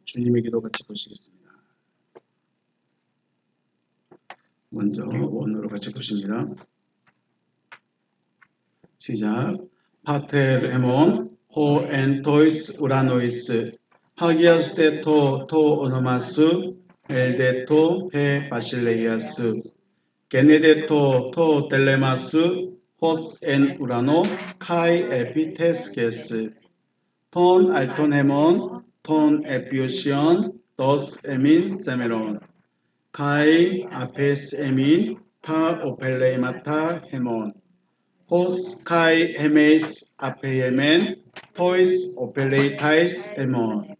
주님의 기도 같이 보시겠습니다. 먼저 원어로 같이 보십니다. 시작. 파텔 헤몬 호 엔 토이스 우라노이스 하기아스 테토 오노마스 엘데토 헤 바실레이아스 게네데토 토 텔레마스 호스 엔 우라노 카이 에피테스게스 톤 알톤 헤몬 톤 에피오시온 도스 에민 세메론 카이 아페스 에민 타 오펠레이마타 헤몬 호스 카이 헤메이스 아페예멘 토이스 오펠레이타이스 헤몬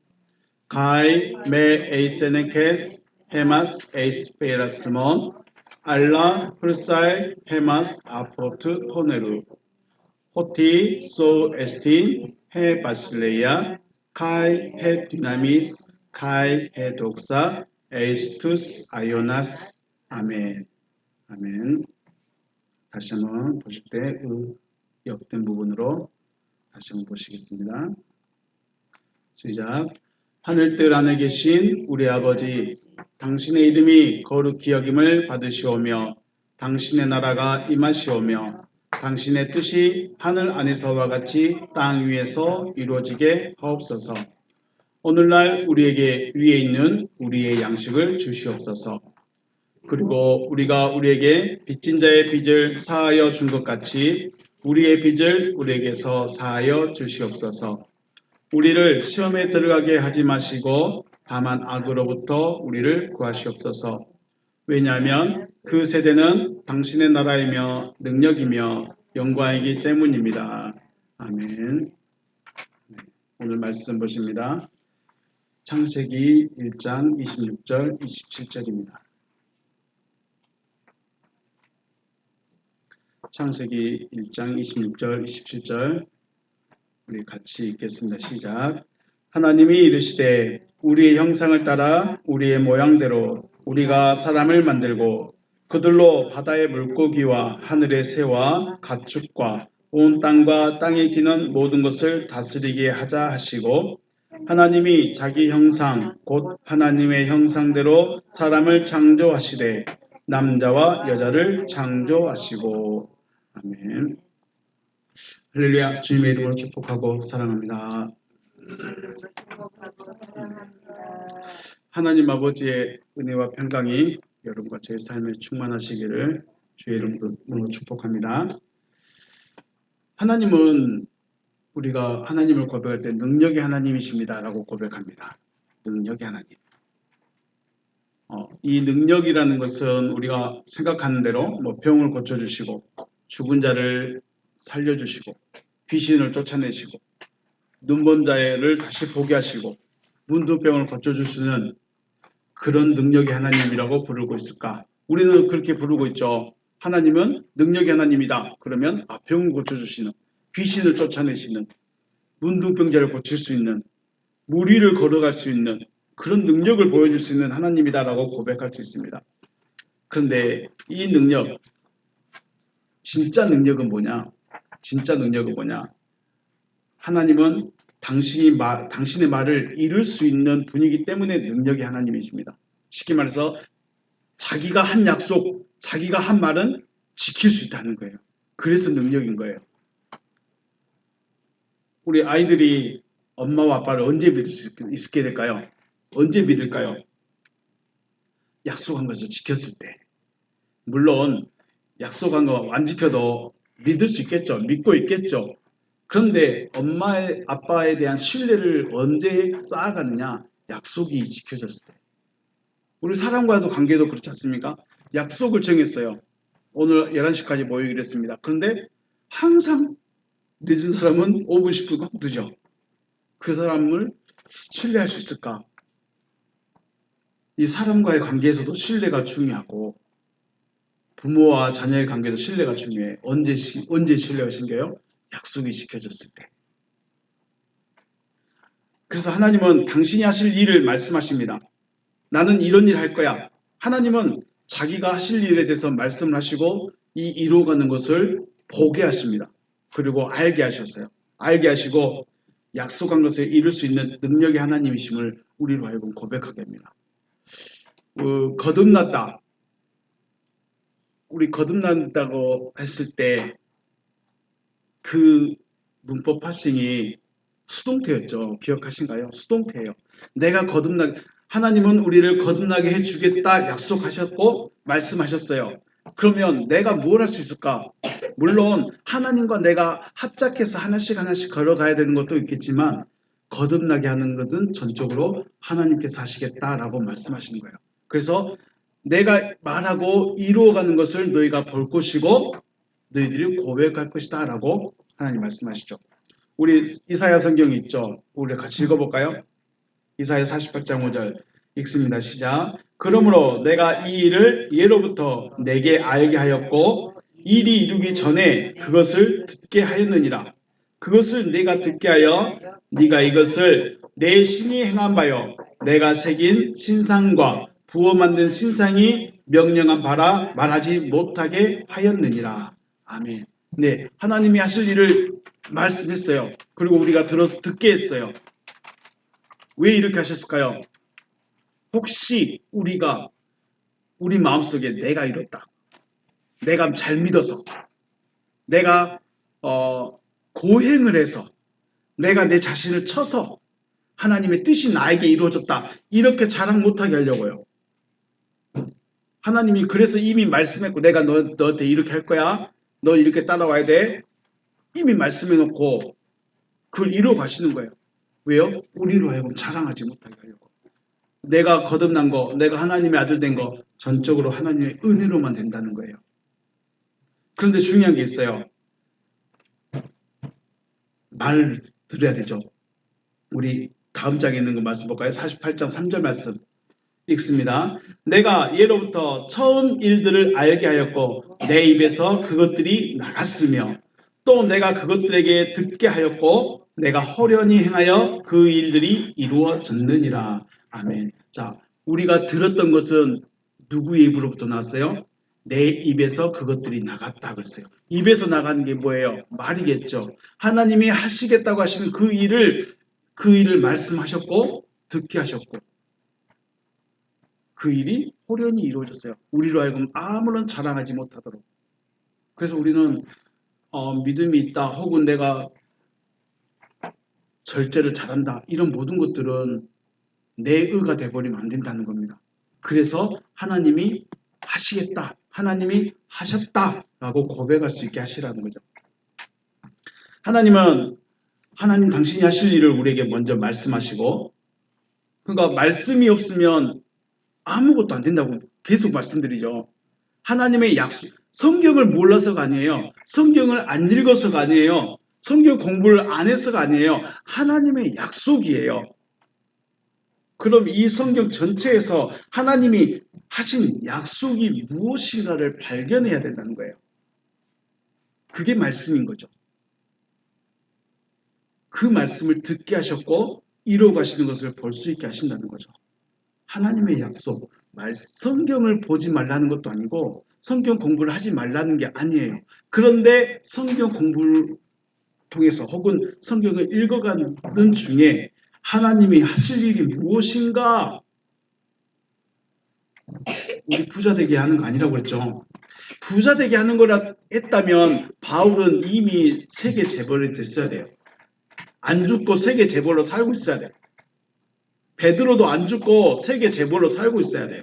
카이 메 에이세네케스 헤마스 에이스 페라스몬 알라 프사이 헤마스 아포트 호네루 호티 소 에스틴 헤 바실레이아 카이 헤 디나미스 카이 헤 독사 에이스투스 아이오나스 아멘. 아멘. 다시 한번 보실 때 역된 부분으로 다시 한번 보시겠습니다. 시작. 하늘뜰 안에 계신 우리 아버지, 당신의 이름이 거룩히 여김을 받으시오며 당신의 나라가 임하시오며 당신의 뜻이 하늘 안에서와 같이 땅 위에서 이루어지게 하옵소서. 오늘날 우리에게 위에 있는 우리의 양식을 주시옵소서. 그리고 우리가 우리에게 빚진 자의 빚을 사하여 준 것 같이 우리의 빚을 우리에게서 사하여 주시옵소서. 우리를 시험에 들어가게 하지 마시고 다만 악으로부터 우리를 구하시옵소서. 왜냐하면 그 세대는 당신의 나라이며 능력이며 영광이기 때문입니다. 아멘. 오늘 말씀 보십니다. 창세기 1장 26절 27절입니다. 창세기 1장 26절 27절 우리 같이 읽겠습니다. 시작. 하나님이 이르시되 우리의 형상을 따라 우리의 모양대로 우리가 사람을 만들고 그들로 바다의 물고기와 하늘의 새와 가축과 온 땅과 땅에 기는 모든 것을 다스리게 하자 하시고 하나님이 자기 형상 곧 하나님의 형상대로 사람을 창조하시되 남자와 여자를 창조하시고 아멘. 할렐루야. 주님의 이름으로 축복하고 사랑합니다. 하나님 아버지의 은혜와 평강이 여러분과 저의 삶에 충만하시기를 주의 이름으로 축복합니다. 하나님은 우리가 하나님을 고백할 때 능력의 하나님이십니다 라고 고백합니다. 능력의 하나님. 이 능력이라는 것은 우리가 생각하는 대로 병을 고쳐주시고 죽은 자를 살려주시고 귀신을 쫓아내시고 눈먼 자를 다시 보게 하시고 문둥병을 고쳐주시는 그런 능력의 하나님이라고 부르고 있을까? 우리는 그렇게 부르고 있죠. 하나님은 능력의 하나님이다. 그러면 병을 고쳐주시는, 귀신을 쫓아내시는, 문둥병자를 고칠 수 있는, 물 위를 걸어갈 수 있는 그런 능력을 보여줄 수 있는 하나님이다라고 고백할 수 있습니다. 그런데 이 능력, 진짜 능력은 뭐냐? 진짜 능력은 뭐냐? 하나님은 당신의 말을 이룰 수 있는 분이기 때문에 능력이 하나님이십니다. 쉽게 말해서 자기가 한 약속, 자기가 한 말은 지킬 수 있다는 거예요. 그래서 능력인 거예요. 우리 아이들이 엄마와 아빠를 언제 믿을 수 있게 될까요? 언제 믿을까요? 약속한 것을 지켰을 때. 물론 약속한 거 안 지켜도 믿을 수 있겠죠. 믿고 있겠죠. 그런데 엄마의 아빠에 대한 신뢰를 언제 쌓아가느냐? 약속이 지켜졌을 때. 우리 사람과도 관계도 그렇지 않습니까? 약속을 정했어요. 오늘 11시까지 모이기로 했습니다. 그런데 항상 늦은 사람은 5분 10분 꼭 늦어. 그 사람을 신뢰할 수 있을까? 이 사람과의 관계에서도 신뢰가 중요하고 부모와 자녀의 관계도 신뢰가 중요해. 언제 신뢰가 생겨요? 약속이 지켜졌을 때. 그래서 하나님은 당신이 하실 일을 말씀하십니다. 나는 이런 일 할 거야. 하나님은 자기가 하실 일에 대해서 말씀을 하시고 이 이루어가는 것을 보게 하십니다. 그리고 알게 하셨어요. 알게 하시고 약속한 것을 이룰 수 있는 능력의 하나님이심을 우리로 하여금 고백하게 합니다. 거듭났다. 우리 거듭난다고 했을 때 그 문법 파싱이 수동태였죠. 기억하신가요? 수동태예요. 내가 하나님은 우리를 거듭나게 해주겠다 약속하셨고 말씀하셨어요. 그러면 내가 뭘 할 수 있을까? 물론 하나님과 내가 합작해서 하나씩 하나씩 걸어가야 되는 것도 있겠지만 거듭나게 하는 것은 전적으로 하나님께서 하시겠다라고 말씀하시는 거예요. 그래서 내가 말하고 이루어가는 것을 너희가 볼 것이고 너희들이 고백할 것이다 라고 하나님 말씀하시죠. 우리 이사야 성경이 있죠. 우리 같이 읽어볼까요? 이사야 48장 5절 읽습니다. 시작. 그러므로 내가 이 일을 예로부터 내게 알게 하였고 일이 이루기 전에 그것을 듣게 하였느니라. 그것을 내가 듣게 하여 네가 이것을 내 신이 행한 바요 내가 새긴 신상과 부어 만든 신상이 명령한 바라 말하지 못하게 하였느니라. 아멘. 네, 하나님이 하실 일을 말씀했어요. 그리고 우리가 들어서 듣게 했어요. 왜 이렇게 하셨을까요? 혹시 우리가 우리 마음속에 내가 이뤘다. 내가 잘 믿어서 내가 고행을 해서 내가 내 자신을 쳐서 하나님의 뜻이 나에게 이루어졌다. 이렇게 자랑 못하게 하려고요. 하나님이 그래서 이미 말씀했고 내가 너한테 이렇게 할 거야. 너 이렇게 따라와야 돼. 이미 말씀해놓고 그걸 이루어 가시는 거예요. 왜요? 우리로 하여금 자랑하지 못하게 하려고. 내가 거듭난 거, 내가 하나님의 아들 된 거 전적으로 하나님의 은혜로만 된다는 거예요. 그런데 중요한 게 있어요. 말을 들어야 되죠. 우리 다음 장에 있는 거 말씀 볼까요? 48장 3절 말씀 읽습니다. 내가 예로부터 처음 일들을 알게 하였고 내 입에서 그것들이 나갔으며 또 내가 그것들에게 듣게 하였고 내가 호련히 행하여 그 일들이 이루어졌느니라. 아멘. 자, 우리가 들었던 것은 누구의 입으로부터 나왔어요? 내 입에서 그것들이 나갔다 그랬어요. 입에서 나가는 게 뭐예요? 말이겠죠. 하나님이 하시겠다고 하시는 그 일을 말씀하셨고 듣게 하셨고 그 일이 호련히 이루어졌어요. 우리로 하여금 아무런 자랑하지 못하도록. 그래서 우리는 믿음이 있다 혹은 내가 절제를 잘한다 이런 모든 것들은 내 의가 돼버리면 안 된다는 겁니다. 그래서 하나님이 하시겠다. 하나님이 하셨다라고 고백할 수 있게 하시라는 거죠. 하나님 당신이 하실 일을 우리에게 먼저 말씀하시고 그러니까 말씀이 없으면 아무것도 안 된다고 계속 말씀드리죠. 하나님의 약속, 성경을 몰라서가 아니에요. 성경을 안 읽어서가 아니에요. 성경 공부를 안 해서가 아니에요. 하나님의 약속이에요. 그럼 이 성경 전체에서 하나님이 하신 약속이 무엇인가를 발견해야 된다는 거예요. 그게 말씀인 거죠. 그 말씀을 듣게 하셨고 이루어 가시는 것을 볼 수 있게 하신다는 거죠. 하나님의 약속, 성경을 보지 말라는 것도 아니고 성경 공부를 하지 말라는 게 아니에요. 그런데 성경 공부를 통해서 혹은 성경을 읽어가는 중에 하나님이 하실 일이 무엇인가 우리 부자 되게 하는 거 아니라고 했죠. 부자 되게 하는 거라 했다면 바울은 이미 세계 재벌이 됐어야 돼요. 안 죽고 세계 재벌로 살고 있어야 돼요. 베드로도 안 죽고 세계 재벌로 살고 있어야 돼요.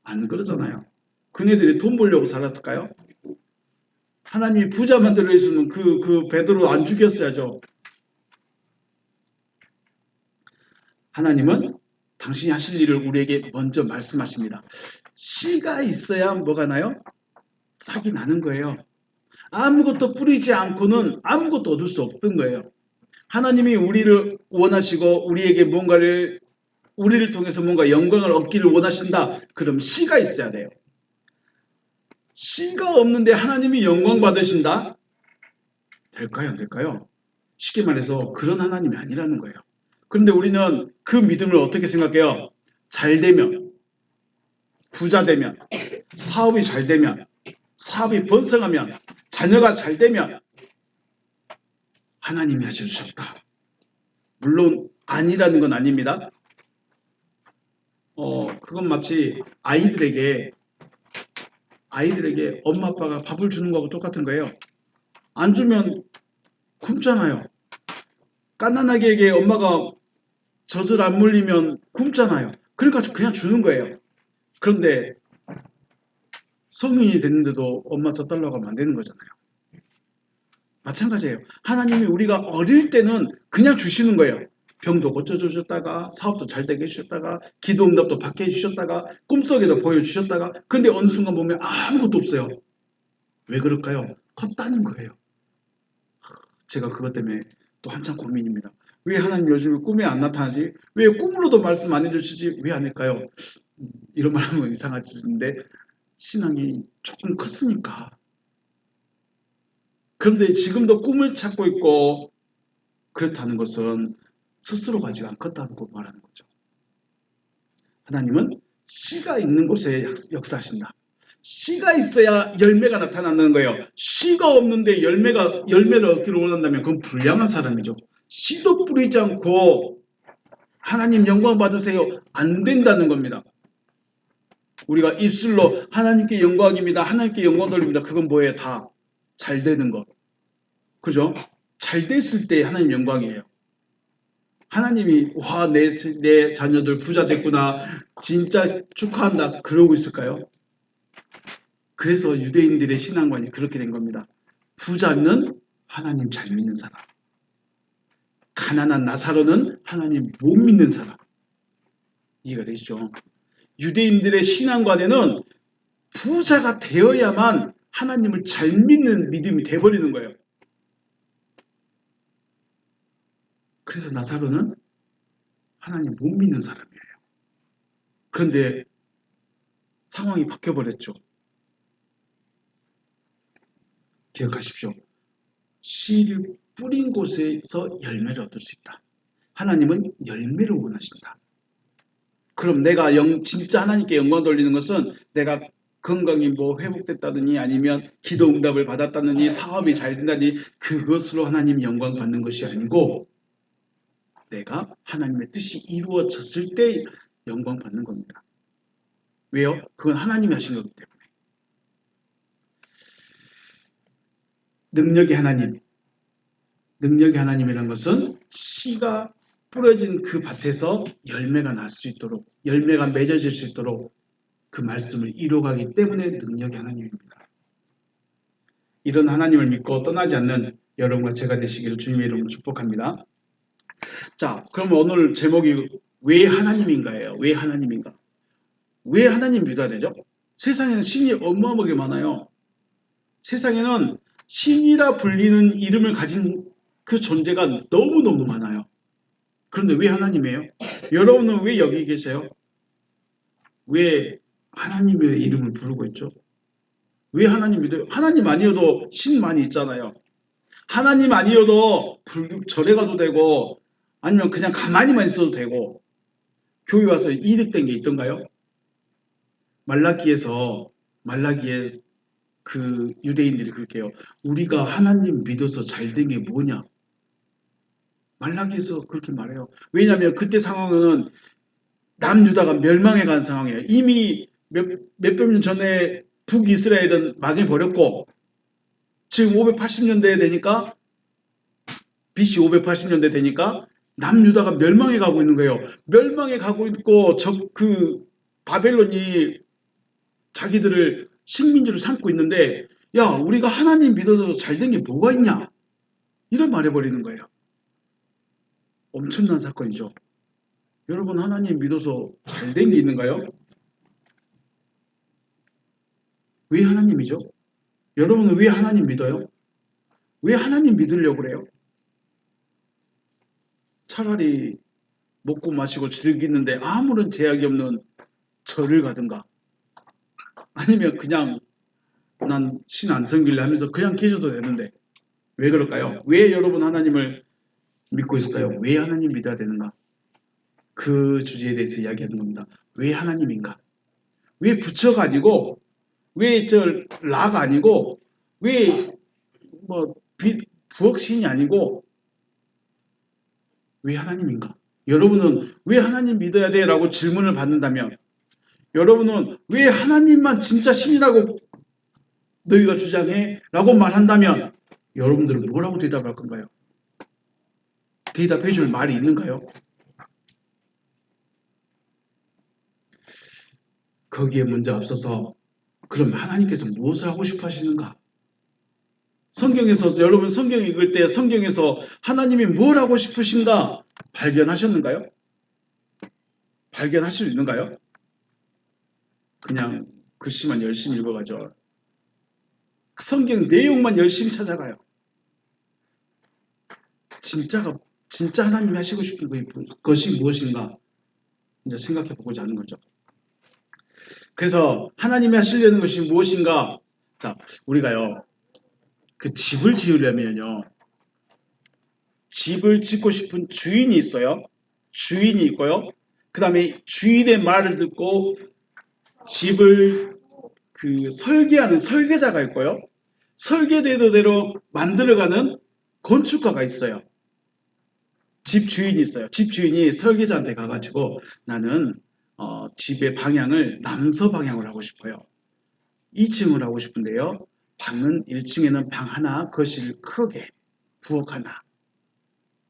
안 그러잖아요. 그네들이 돈 벌려고 살았을까요? 하나님이 부자 만들어 있으면 그 베드로 안 죽였어야죠. 하나님은 당신이 하실 일을 우리에게 먼저 말씀하십니다. 씨가 있어야 뭐가 나요? 싹이 나는 거예요. 아무것도 뿌리지 않고는 아무것도 얻을 수 없던 거예요. 하나님이 우리를 원하시고 우리를 통해서 뭔가 영광을 얻기를 원하신다. 그럼 씨가 있어야 돼요. 씨가 없는데 하나님이 영광 받으신다? 될까요? 안 될까요? 쉽게 말해서 그런 하나님이 아니라는 거예요. 그런데 우리는 그 믿음을 어떻게 생각해요? 잘 되면, 부자 되면, 사업이 잘 되면, 사업이 번성하면, 자녀가 잘 되면 하나님이 하셔주셨다. 물론 아니라는 건 아닙니다. 그건 마치 아이들에게 엄마 아빠가 밥을 주는 거하고 똑같은 거예요. 안 주면 굶잖아요. 갓난아기에게 엄마가 젖을 안 물리면 굶잖아요. 그러니까 그냥 주는 거예요. 그런데 성인이 됐는데도 엄마 젖 달라고 하면 안 되는 거잖아요. 마찬가지예요. 하나님이 우리가 어릴 때는 그냥 주시는 거예요. 병도 고쳐주셨다가 사업도 잘 되게 해주셨다가 기도 응답도 받게 해주셨다가 꿈속에도 보여주셨다가 근데 어느 순간 보면 아무것도 없어요. 왜 그럴까요? 컸다는 거예요. 제가 그것 때문에 또 한참 고민입니다. 왜 하나님 요즘에 꿈에 안 나타나지? 왜 꿈으로도 말씀 안 해주시지? 왜 안 할까요? 이런 말 하면 이상하지는데 신앙이 조금 컸으니까. 그런데 지금도 꿈을 찾고 있고 그렇다는 것은 스스로가 아직 안 컸다는 걸 말하는 거죠. 하나님은 씨가 있는 곳에 역사하신다. 씨가 있어야 열매가 나타나는 거예요. 씨가 없는데 열매를 얻기를 원한다면 그건 불량한 사람이죠. 씨도 뿌리지 않고 하나님 영광 받으세요. 안 된다는 겁니다. 우리가 입술로 하나님께 영광입니다. 하나님께 영광 돌립니다. 그건 뭐예요? 다 잘 되는 것. 그죠? 잘 됐을 때 하나님 영광이에요. 하나님이 와, 내 자녀들 부자 됐구나. 진짜 축하한다. 그러고 있을까요? 그래서 유대인들의 신앙관이 그렇게 된 겁니다. 부자는 하나님 잘 믿는 사람. 가난한 나사로는 하나님 못 믿는 사람. 이해가 되시죠? 유대인들의 신앙관에는 부자가 되어야만 하나님을 잘 믿는 믿음이 돼버리는 거예요. 그래서 나사로는 하나님 못 믿는 사람이에요. 그런데 상황이 바뀌어버렸죠. 기억하십시오. 씨를 뿌린 곳에서 열매를 얻을 수 있다. 하나님은 열매를 원하신다. 그럼 내가 진짜 하나님께 영광 돌리는 것은 내가 건강이 뭐 회복됐다느니 아니면 기도 응답을 받았다느니 사업이 잘 된다니 그것으로 하나님 영광 받는 것이 아니고 내가 하나님의 뜻이 이루어졌을 때 영광 받는 겁니다. 왜요? 그건 하나님이 하신 거기 때문에. 능력의 하나님이라는 것은 씨가 뿌려진 그 밭에서 열매가 날 수 있도록 열매가 맺어질 수 있도록 그 말씀을 이루어가기 때문에 능력의 하나님입니다. 이런 하나님을 믿고 떠나지 않는 여러분과 제가 되시기를 주님의 이름으로 축복합니다. 자, 그럼 오늘 제목이 왜 하나님인가예요? 왜 하나님인가? 왜 하나님 믿어야 되죠? 세상에는 신이 어마어마하게 많아요. 세상에는 신이라 불리는 이름을 가진 그 존재가 너무너무 많아요. 그런데 왜 하나님이에요? 여러분은 왜 여기 계세요? 왜 하나님의 이름을 부르고 있죠? 왜 하나님 믿어요? 하나님 아니어도 신 많이 있잖아요. 하나님 아니어도 절에 가도 되고 아니면 그냥 가만히만 있어도 되고 교회 와서 이득된 게 있던가요? 말라기에 그 유대인들이 그렇게 해요. 우리가 하나님 믿어서 잘 된 게 뭐냐? 말라기에서 그렇게 말해요. 왜냐하면 그때 상황은 남유다가 멸망해 간 상황이에요. 이미 몇백 년 전에 북이스라엘은 망해버렸고 지금 580년대에 되니까 BC 580년대 되니까 남유다가 멸망해 가고 있는 거예요. 멸망해 가고 있고 그 바벨론이 자기들을 식민지로 삼고 있는데 야 우리가 하나님 믿어서 잘 된 게 뭐가 있냐 이런 말해버리는 거예요. 엄청난 사건이죠. 여러분 하나님 믿어서 잘 된 게 있는가요? 왜 하나님이죠? 여러분은 왜 하나님 믿어요? 왜 하나님 믿으려고 그래요? 차라리 먹고 마시고 즐기는데 아무런 제약이 없는 절을 가든가 아니면 그냥 난 신 안 섬길래 하면서 그냥 계셔도 되는데 왜 그럴까요? 왜 여러분 하나님을 믿고 있을까요? 왜 하나님 믿어야 되는가? 그 주제에 대해서 이야기하는 겁니다. 왜 하나님인가? 왜 부처가 아니고 왜 라가 아니고 왜 뭐 부엌신이 아니고 왜 하나님인가? 여러분은 왜 하나님 믿어야 돼? 라고 질문을 받는다면 여러분은 왜 하나님만 진짜 신이라고 너희가 주장해? 라고 말한다면 여러분들은 뭐라고 대답할 건가요? 대답해 줄 말이 있는가요? 거기에 문제 앞서서 그럼 하나님께서 무엇을 하고 싶어 하시는가? 성경에서 여러분 성경 읽을 때 성경에서 하나님이 뭘 하고 싶으신가 발견하셨는가요? 발견하실 수 있는가요? 그냥 글씨만 열심히 읽어가죠. 성경 내용만 열심히 찾아가요. 진짜 하나님이 하시고 싶은 것이 무엇인가 이제 생각해 보고자 하는 거죠. 그래서 하나님이 하시려는 것이 무엇인가? 자, 우리가요. 그 집을 지으려면요. 집을 짓고 싶은 주인이 있어요. 주인이 있고요. 그 다음에 주인의 말을 듣고 집을 설계하는 설계자가 있고요. 설계대로 만들어가는 건축가가 있어요. 집 주인이 있어요. 집 주인이 설계자한테 가가지고 나는 집의 방향을 남서 방향으로 하고 싶어요. 2층을 하고 싶은데요. 방은 1층에는 방 하나, 거실 크게, 부엌 하나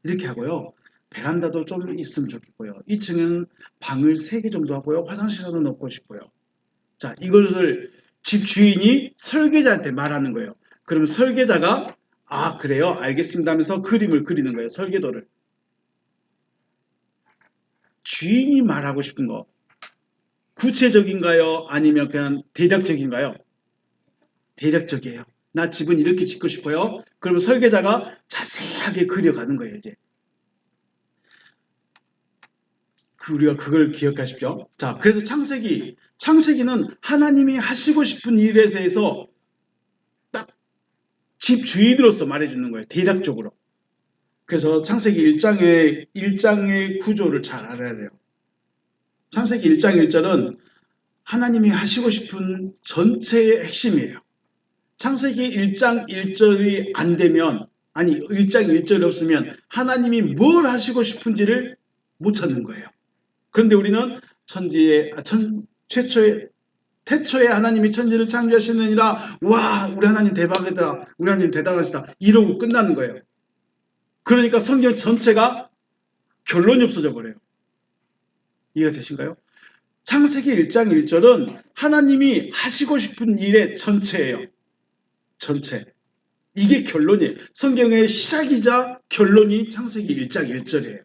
이렇게 하고요. 베란다도 좀 있으면 좋겠고요. 2층은 방을 3개 정도 하고요. 화장실 하나 넣고 싶어요. 자, 이것을 집 주인이 설계자한테 말하는 거예요. 그럼 설계자가 아 그래요? 알겠습니다 하면서 그림을 그리는 거예요. 설계도를. 주인이 말하고 싶은 거 구체적인가요? 아니면 그냥 대략적인가요? 대략적이에요. 나 집은 이렇게 짓고 싶어요. 그러면 설계자가 자세하게 그려가는 거예요. 이제 우리가 그걸 기억하십시오. 자, 그래서 창세기는 하나님이 하시고 싶은 일에 대해서 딱 집 주인으로서 말해주는 거예요. 대략적으로. 그래서 창세기 1장의 구조를 잘 알아야 돼요. 창세기 1장 1절은 하나님이 하시고 싶은 전체의 핵심이에요. 창세기 1장 1절이 안 되면, 아니 1장 1절이 없으면 하나님이 뭘 하시고 싶은지를 못 찾는 거예요. 그런데 우리는 태초에 하나님이 천지를 창조하시느니라, 와 우리 하나님 대박이다, 우리 하나님 대단하시다 이러고 끝나는 거예요. 그러니까 성경 전체가 결론이 없어져 버려요. 이해가 되신가요? 창세기 1장 1절은 하나님이 하시고 싶은 일의 전체예요. 전체. 이게 결론이에요. 성경의 시작이자 결론이 창세기 1장 1절이에요.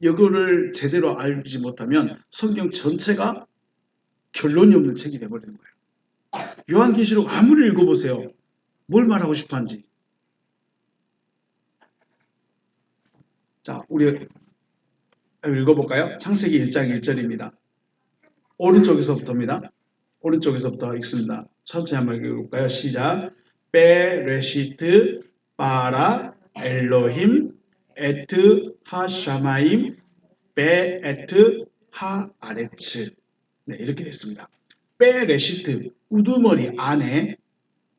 이거를 제대로 알지 못하면 성경 전체가 결론이 없는 책이 되어버리는 거예요. 요한계시록 아무리 읽어보세요. 뭘 말하고 싶어 하는지. 자, 우리 읽어볼까요? 창세기 1장 1절입니다. 오른쪽에서부터입니다. 오른쪽에서부터 읽습니다. 천천히 한번 읽어볼까요? 시작. 베레시트 바라 엘로힘 에트 하샤마임 베에트 하아레츠. 네, 이렇게 됐습니다. 베레시트 우두머리 안에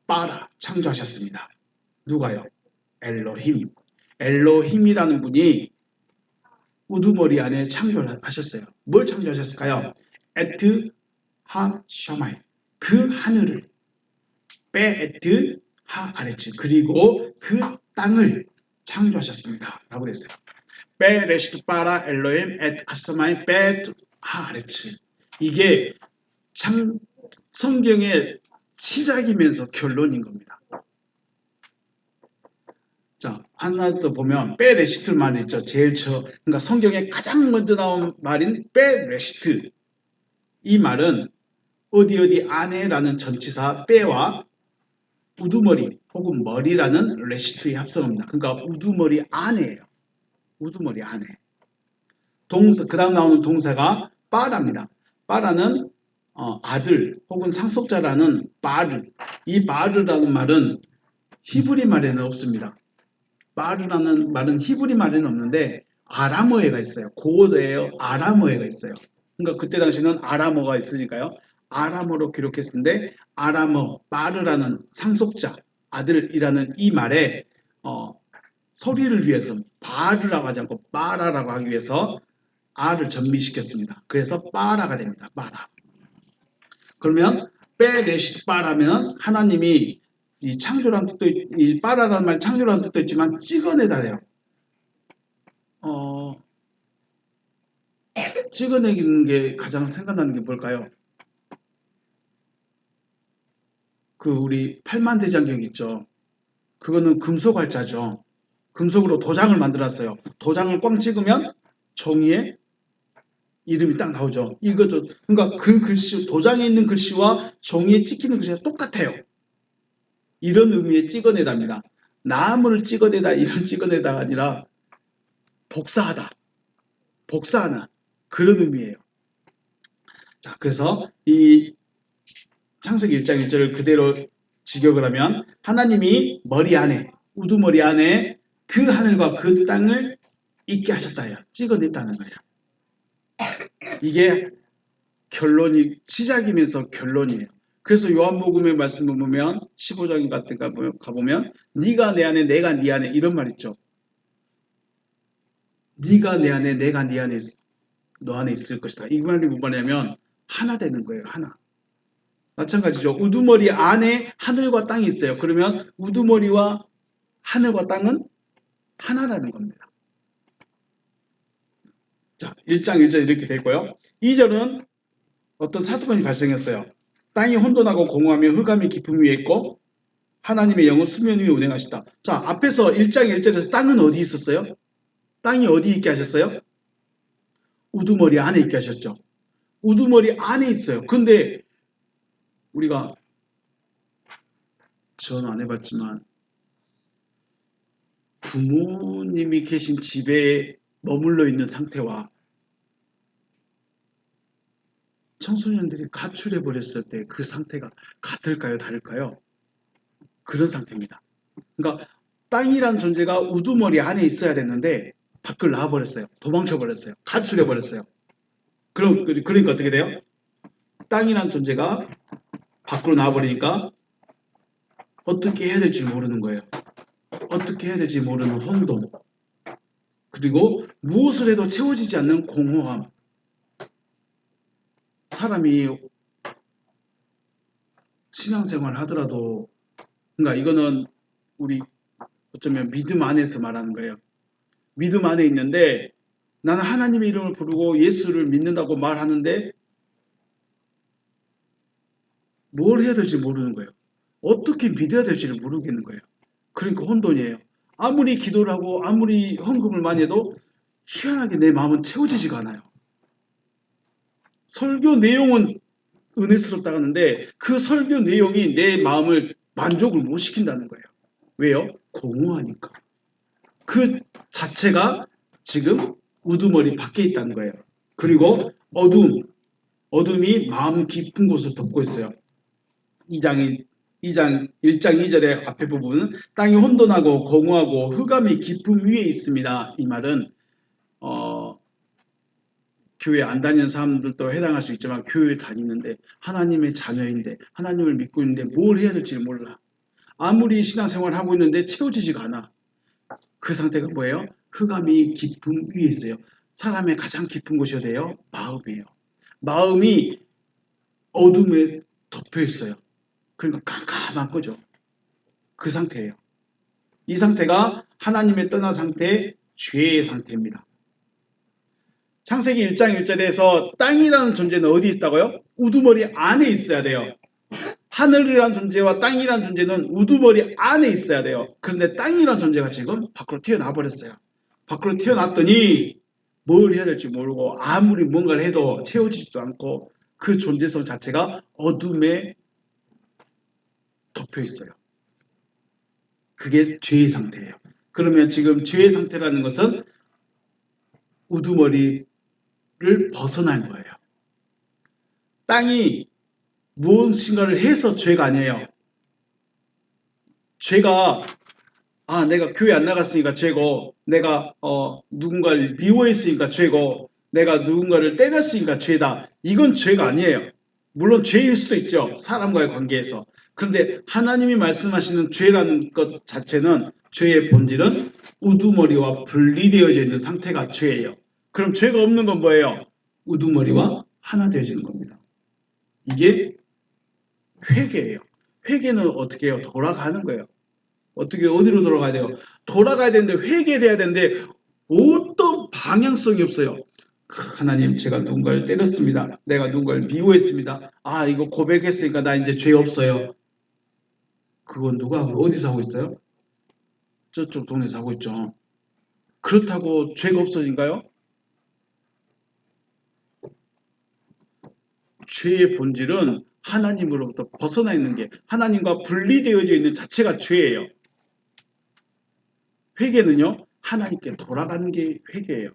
바라 창조하셨습니다. 누가요? 엘로힘. 엘로힘이라는 분이 우두머리 안에 창조를 하셨어요. 뭘 창조하셨을까요? 에트 하샤마임. 그 하늘을 베에트 하아레츠. 그리고 그 땅을 창조하셨습니다. 라고 그랬어요. 베레시트 바라 엘로힘 에트 하샤마임 베에트 하아레츠. 이게 성경의 시작이면서 결론인 겁니다. 자, 하나 더 보면 베레시트 말이 있죠. 그러니까 성경에 가장 먼저 나온 말인 베레시트. 이 말은 어디 안에라는 전치사 빼와 우두머리 혹은 머리라는 레시트의 합성어입니다. 그러니까 우두머리 안에예요. 우두머리 안에. 그 다음 나오는 동사가 바라입니다. 바라는 아들 혹은 상속자라는 바르. 이 바르라는 말은 히브리 말에는 없습니다. 바르라는 말은 히브리 말에는 없는데 아람어에가 있어요. 고대의 아람어에가 있어요. 그러니까 그때 당시는 아람어가 있으니까요. 아람어로 기록했는데 바르라는 상속자, 아들이라는 이 말에 소리를 위해서 바르라고 하지 않고 빠라라고 하기 위해서 아를 전미시켰습니다. 그래서 빠라가 됩니다. 빠라. 그러면 빼레시 빠라면 하나님이 이 창조라는 뜻도 이 빠라라는 말 창조라는 뜻도 있지만 찍어내다 돼요. 찍어내는 게 가장 생각나는 게 뭘까요? 그 우리 팔만대장경 있죠. 그거는 금속 활자죠. 금속으로 도장을 만들었어요. 도장을 꽝 찍으면 종이에 이름이 딱 나오죠. 이거죠. 그러니까 그 글씨, 도장에 있는 글씨와 종이에 찍히는 글씨가 똑같아요. 이런 의미의 찍어내다입니다. 나무를 찍어내다, 이런 찍어내다가 아니라 복사하다, 복사하는 그런 의미예요. 자, 그래서 이 창세기 1장 1절을 그대로 직역을 하면 하나님이 머리 안에, 우두머리 안에 그 하늘과 그 땅을 있게 하셨다 해요. 찍어냈다는 거예요. 이게 결론이 시작이면서 결론이에요. 그래서 요한복음의 말씀을 보면 15장 같은 거 가보면 네가 내 안에 내가 네 안에 이런 말 있죠. 네가 내 안에 내가 네 안에 너 안에 있을 것이다. 이 말이 뭐냐면 하나 되는 거예요. 하나. 마찬가지죠. 우두머리 안에 하늘과 땅이 있어요. 그러면 우두머리와 하늘과 땅은 하나라는 겁니다. 자, 1장 1절 이렇게 되고요. 2절은 어떤 사건이 발생했어요. 땅이 혼돈하고 공허하며 흑암이 깊음 위에 있고 하나님의 영은 수면 위에 운행하시다. 자, 앞에서 1장 1절에서 땅은 어디 있었어요? 땅이 어디 있게 하셨어요? 우두머리 안에 있게 하셨죠. 우두머리 안에 있어요. 근데 우리가 저는 안 해봤지만 부모님이 계신 집에 머물러 있는 상태와 청소년들이 가출해 버렸을 때 그 상태가 같을까요? 다를까요? 그런 상태입니다. 그러니까 땅이란 존재가 우두머리 안에 있어야 됐는데 밖을 나와버렸어요. 도망쳐버렸어요. 가출해버렸어요. 그러니까 어떻게 돼요? 땅이란 존재가 밖으로 나와버리니까 어떻게 해야 될지 모르는 거예요. 어떻게 해야 될지 모르는 혼돈. 그리고 무엇을 해도 채워지지 않는 공허함. 사람이 신앙생활 하더라도 그러니까 이거는 우리 어쩌면 믿음 안에서 말하는 거예요. 믿음 안에 있는데 나는 하나님의 이름을 부르고 예수를 믿는다고 말하는데 뭘 해야 될지 모르는 거예요. 어떻게 믿어야 될지를 모르겠는 거예요. 그러니까 혼돈이에요. 아무리 기도를 하고 아무리 헌금을 많이 해도 희한하게 내 마음은 채워지지가 않아요. 설교 내용은 은혜스럽다 하는데 그 설교 내용이 내 마음을 만족을 못 시킨다는 거예요. 왜요? 공허하니까. 그 자체가 지금 우두머리 밖에 있다는 거예요. 그리고 어둠이 마음 깊은 곳을 덮고 있어요. 1장 2절의 앞에 부분은 땅이 혼돈하고 공허하고 흑암이 깊음 위에 있습니다. 이 말은 교회 안 다니는 사람들도 해당할 수 있지만 교회 다니는데 하나님의 자녀인데 하나님을 믿고 있는데 뭘 해야 될지 몰라. 아무리 신앙생활을 하고 있는데 채워지지가 않아. 그 상태가 뭐예요? 흑암이 깊음 위에 있어요. 사람의 가장 깊은 곳이 어디예요? 마음이에요. 마음이 어둠에 덮여 있어요. 그러니까 깜깜한 거죠. 그 상태예요. 이 상태가 하나님의 떠난 상태, 죄의 상태입니다. 창세기 1장 1절에서 땅이라는 존재는 어디 있다고요? 우두머리 안에 있어야 돼요. 하늘이라는 존재와 땅이라는 존재는 우두머리 안에 있어야 돼요. 그런데 땅이라는 존재가 지금 밖으로 튀어나와 버렸어요. 밖으로 튀어났더니 뭘 해야 될지 모르고 아무리 뭔가를 해도 채워지지도 않고 그 존재성 자체가 어둠에 덮여 있어요. 그게 죄의 상태예요. 그러면 지금 죄의 상태라는 것은 우두머리를 벗어난 거예요. 땅이 무엇인가를 해서 죄가 아니에요. 죄가 내가 교회 안 나갔으니까 죄고 내가 누군가를 미워했으니까 죄고 내가 누군가를 때렸으니까 죄다. 이건 죄가 아니에요. 물론 죄일 수도 있죠. 사람과의 관계에서. 그런데 하나님이 말씀하시는 죄라는 것 자체는 죄의 본질은 우두머리와 분리되어져 있는 상태가 죄예요. 그럼 죄가 없는 건 뭐예요? 우두머리와 하나 되어지는 겁니다. 이게 회개예요. 회개는 어떻게 해요? 돌아가는 거예요. 어떻게 어디로 돌아가야 돼요? 돌아가야 되는데 회개를 해야 되는데 어떤 방향성이 없어요. 하나님, 제가 누군가를 때렸습니다. 내가 누군가를 미워했습니다. 아, 이거 고백했으니까 나 이제 죄 없어요. 그건 누가 하고 어디서 하고 있어요? 저쪽 동네에서 하고 있죠. 그렇다고 죄가 없어진가요? 죄의 본질은 하나님으로부터 벗어나 있는 게, 하나님과 분리되어져 있는 자체가 죄예요. 회개는요, 하나님께 돌아가는 게 회개예요.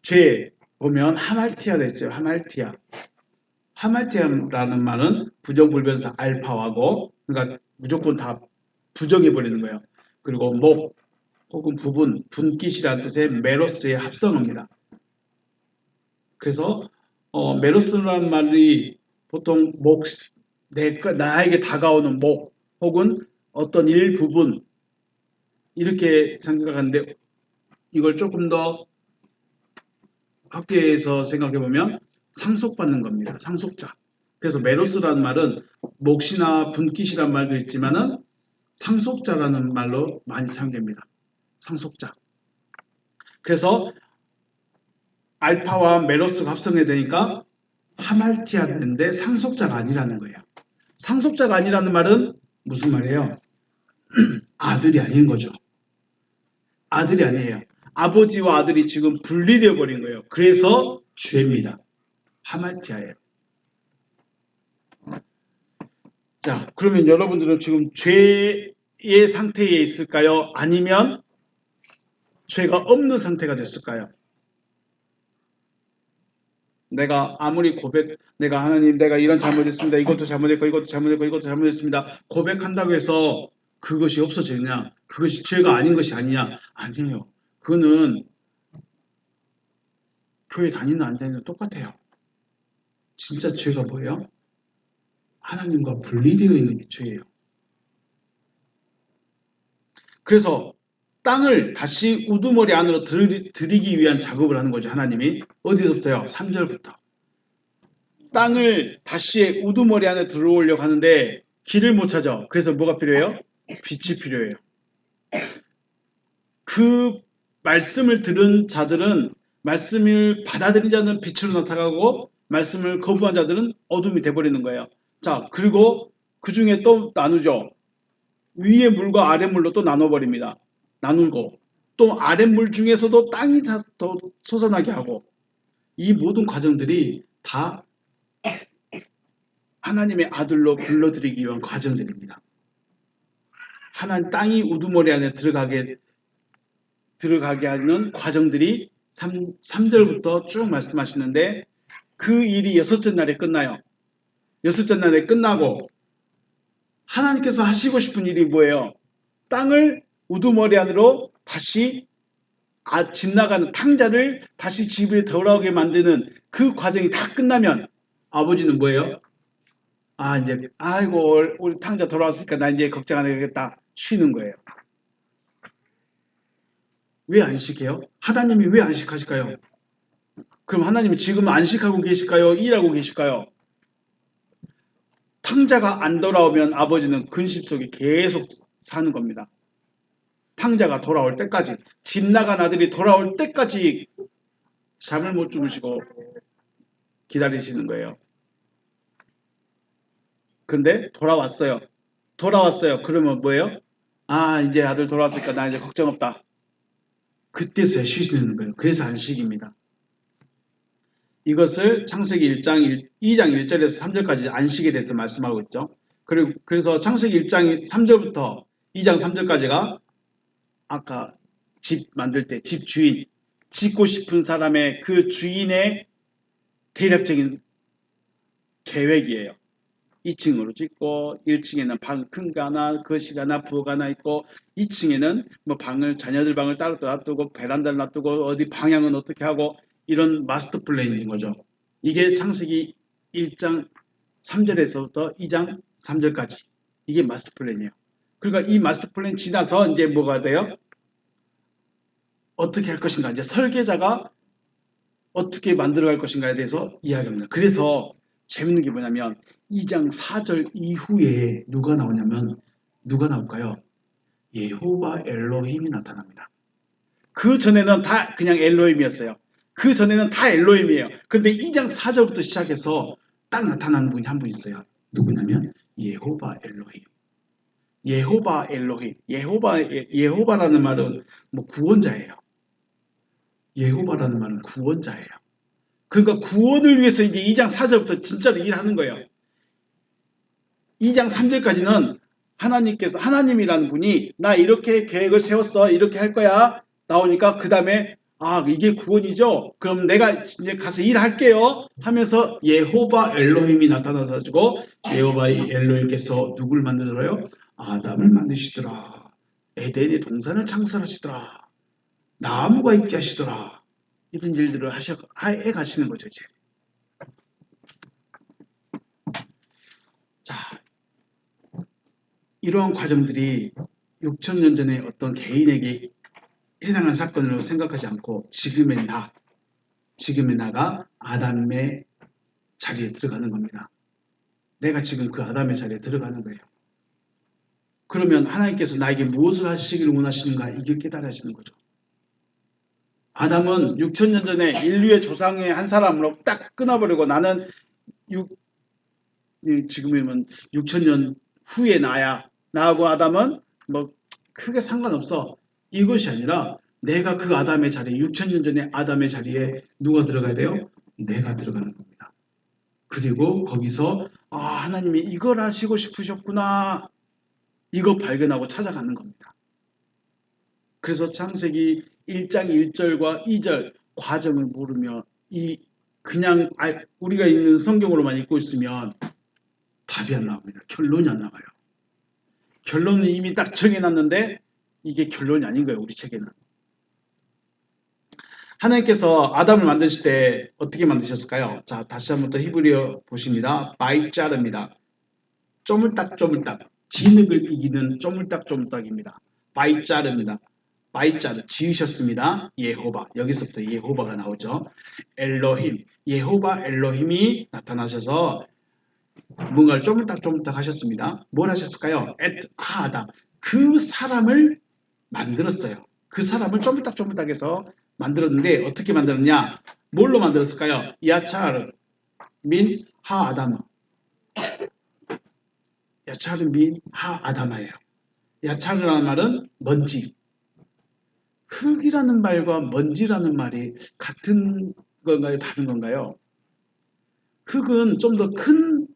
죄 보면 하말티아가 있어요. 하말티아. 하말티아라는 말은 부정불변사 알파하고, 그러니까 무조건 다 부정해버리는 거예요. 그리고 목 혹은 부분, 분깃이라는 뜻의 메로스의 합성어입니다. 그래서 메로스라는 말이 보통 나에게 다가오는 목 혹은 어떤 일부분 이렇게 생각하는데, 이걸 조금 더 학계에서 생각해 보면 상속받는 겁니다. 상속자. 그래서 메로스라는 말은 몫이나 분깃이라는 말도 있지만은 상속자라는 말로 많이 사용됩니다. 상속자. 그래서 알파와 메로스가 합성이 되니까 하말티아가 되는데 상속자가 아니라는 거예요. 상속자가 아니라는 말은 무슨 말이에요? 아들이 아닌 거죠. 아들이 아니에요. 아버지와 아들이 지금 분리되어 버린 거예요. 그래서 죄입니다. 하말티아예요. 자, 그러면 여러분들은 지금 죄의 상태에 있을까요? 아니면 죄가 없는 상태가 됐을까요? 내가 아무리 내가 하나님, 내가 이런 잘못했습니다. 이것도 잘못했고, 이것도 잘못했고, 이것도 잘못했습니다. 고백한다고 해서 그것이 없어지느냐? 그것이 죄가 아닌 것이 아니냐? 아니에요. 그거는 교회 다니는 안 다니는 똑같아요. 진짜 죄가 뭐예요? 하나님과 분리되어 있는 게 죄예요. 그래서 땅을 다시 우두머리 안으로 들이기 위한 작업을 하는 거죠. 하나님이. 어디서부터요? 3절부터. 땅을 다시 우두머리 안에 들어오려고 하는데 길을 못 찾아. 그래서 뭐가 필요해요? 빛이 필요해요. 그 말씀을 들은 자들은, 말씀을 받아들인 자는 빛으로 나타나고 말씀을 거부한 자들은 어둠이 돼버리는 거예요. 자, 그리고 그 중에 또 나누죠. 위의 물과 아래 물로 또 나눠버립니다. 나누고 또 아래 물 중에서도 땅이 다 더 솟아나게 하고, 이 모든 과정들이 다 하나님의 아들로 불러들이기 위한 과정들입니다. 하나님, 땅이 우두머리 안에 들어가게 하는 과정들이 3절부터 쭉 말씀하시는데, 그 일이 여섯째 날에 끝나요. 여섯째 날에 끝나고 하나님께서 하시고 싶은 일이 뭐예요? 땅을 우두머리 안으로 다시 집 나가는 탕자를 다시 집에 돌아오게 만드는 그 과정이 다 끝나면 아버지는 뭐예요? 아, 이제 아이고 우리 탕자 돌아왔으니까 나 이제 걱정 안 해야겠다, 쉬는 거예요. 왜 안식해요? 하나님이 왜 안식하실까요? 그럼 하나님이 지금 안식하고 계실까요? 일하고 계실까요? 탕자가 안 돌아오면 아버지는 근심 속에 계속 사는 겁니다. 탕자가 돌아올 때까지, 집 나간 아들이 돌아올 때까지 잠을 못 주무시고 기다리시는 거예요. 근데 돌아왔어요. 그러면 뭐예요? 아, 이제 아들 돌아왔으니까 나 이제 걱정 없다. 그때서야 쉬시는 거예요. 그래서 안식입니다. 이것을 창세기 2장 1절에서 3절까지 안식에 대해서 말씀하고 있죠. 그래서 창세기 1장 3절부터 2장 3절까지가 아까 집 만들 때 집 주인, 짓고 싶은 사람의 그 주인의 대략적인 계획이에요. 2층으로 짓고 1층에는 방 큰 거 하나, 거실 하나, 부엌 하나 있고 2층에는 뭐 자녀들 방을 따로 놔두고 베란다를 놔두고 어디 방향은 어떻게 하고, 이런 마스터 플랜인 거죠. 이게 창세기 1장 3절에서부터 2장 3절까지 이게 마스터 플랜이에요. 그러니까 이 마스터 플랜 지나서 이제 뭐가 돼요? 어떻게 할 것인가? 이제 설계자가 어떻게 만들어갈 것인가에 대해서 이야기합니다. 그래서 재밌는 게 뭐냐면 2장 4절 이후에 누가 나오냐면 누가 나올까요? 여호와 엘로힘이 나타납니다. 그 전에는 다 그냥 엘로힘이었어요. 그 전에는 다 엘로힘이에요. 그런데 2장 4절부터 시작해서 딱 나타나는 분이 한 분 있어요. 누구냐면 여호와 엘로힘. 여호와 엘로힘. 여호와라는 말은 뭐 구원자예요. 여호와라는 말은 구원자예요. 그러니까 구원을 위해서 이제 2장 4절부터 진짜로 일하는 거예요. 2장 3절까지는 하나님이라는 분이 나 이렇게 계획을 세웠어. 이렇게 할 거야. 나오니까 그 다음에 아 이게 구원이죠. 그럼 내가 이제 가서 일할게요. 하면서 여호와 엘로힘이 나타나서 가지고 여호와 엘로힘께서 누굴 만들어요? 아담을 만드시더라. 에덴의 동산을 창설하시더라. 나무가 있게 하시더라. 이런 일들을 해 가시는 거죠 이제. 자, 이러한 과정들이 6천년 전에 어떤 개인에게 해당한 사건으로 생각하지 않고 지금의 나가 아담의 자리에 들어가는 겁니다. 내가 지금 그 아담의 자리에 들어가는 거예요. 그러면 하나님께서 나에게 무엇을 하시기를 원하시는가 이게 깨달아지는 거죠. 아담은 6천년 전에 인류의 조상의 한 사람으로 딱 끊어버리고 나는 지금이면 6천년 후에 나하고 아담은 뭐 크게 상관없어. 이것이 아니라 내가 그 아담의 자리에 6천년 전에 아담의 자리에 누가 들어가야 돼요? 내가 들어가는 겁니다. 그리고 거기서 하나님이 이걸 하시고 싶으셨구나. 이거 발견하고 찾아가는 겁니다. 그래서 창세기 1장 1절과 2절 과정을 모르며 그냥 우리가 읽는 성경으로만 읽고 있으면 답이 안 나옵니다. 결론이 안 나와요. 결론은 이미 딱 정해놨는데 이게 결론이 아닌 거예요. 우리 책에는. 하나님께서 아담을 만드실 때 어떻게 만드셨을까요? 자, 다시 한번 더 히브리어 보십니다. 바이자르입니다. 쪼물딱쪼물딱. 진흙을 이기는 쪼물딱쪼물딱입니다. 바이자르입니다. 바이자르 지으셨습니다. 예호바. 여기서부터 예호바가 나오죠. 엘로힘. 예호바 엘로힘이 나타나셔서 뭔가를 쪼물딱쪼물딱 하셨습니다. 뭘 하셨을까요? 아담. 그 사람을 만들었어요. 그 사람을 쪼물딱쪼물딱해서 만들었는데 어떻게 만들었냐? 뭘로 만들었을까요? 야차르 민 하아담. 야차르 민 하아담아예요. 야차르라는 말은 먼지. 흙이라는 말과 먼지라는 말이 같은 건가요? 다른 건가요? 흙은 좀 더 큰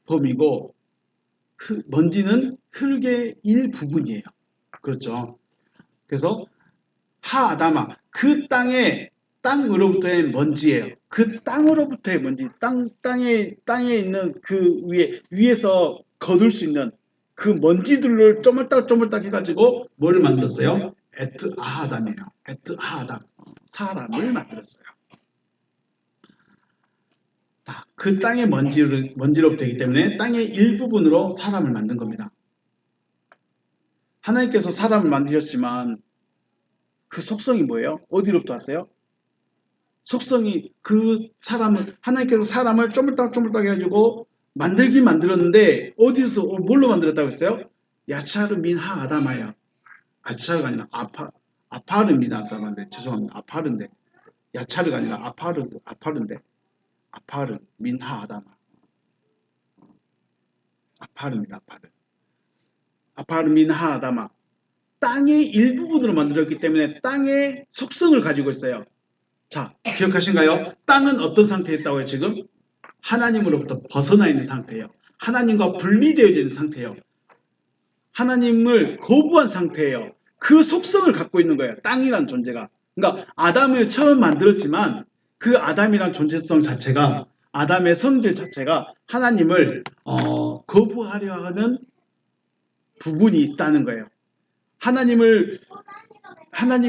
범위고 먼지는 흙의 일부분이에요. 그렇죠? 그래서 하아담아 그 땅으로부터의 먼지예요. 그 땅으로부터의 먼지, 땅에 있는 그 위에서 거둘 수 있는 그 먼지들을 쪼물딱 해가지고 뭐를 만들었어요? 에트 아담이에요. 에트 아담 사람을 만들었어요. 그 땅의 먼지로부터 이기 때문에 땅의 일부분으로 사람을 만든 겁니다. 하나님께서 사람을 만드셨지만 그 속성이 뭐예요? 어디로부터 왔어요? 속성이 하나님께서 사람을 쪼물딱 해가지고 만들긴 만들었는데 어디서 뭘로 만들었다고 했어요? 야차르 민 하아담아요. 야차르가 아니라 아파르입니다. 죄송합니다. 아파르인데 야차르가 아니라 아파르인데 아파르 민 하아담아. 아파르입니다. 아파르 민 하아담아. 땅의 일부분으로 만들었기 때문에 땅의 속성을 가지고 있어요. 자, 기억하신가요? 땅은 어떤 상태에 있다고요, 지금? 하나님으로부터 벗어나 있는 상태예요. 하나님과 분리되어 있는 상태예요. 하나님을 거부한 상태예요. 그 속성을 갖고 있는 거예요. 땅이란 존재가. 그러니까 아담을 처음 만들었지만 그 아담이란 존재성 자체가 아담의 성질 자체가 하나님을 거부하려 하는 부분이 있다는 거예요. 하나님이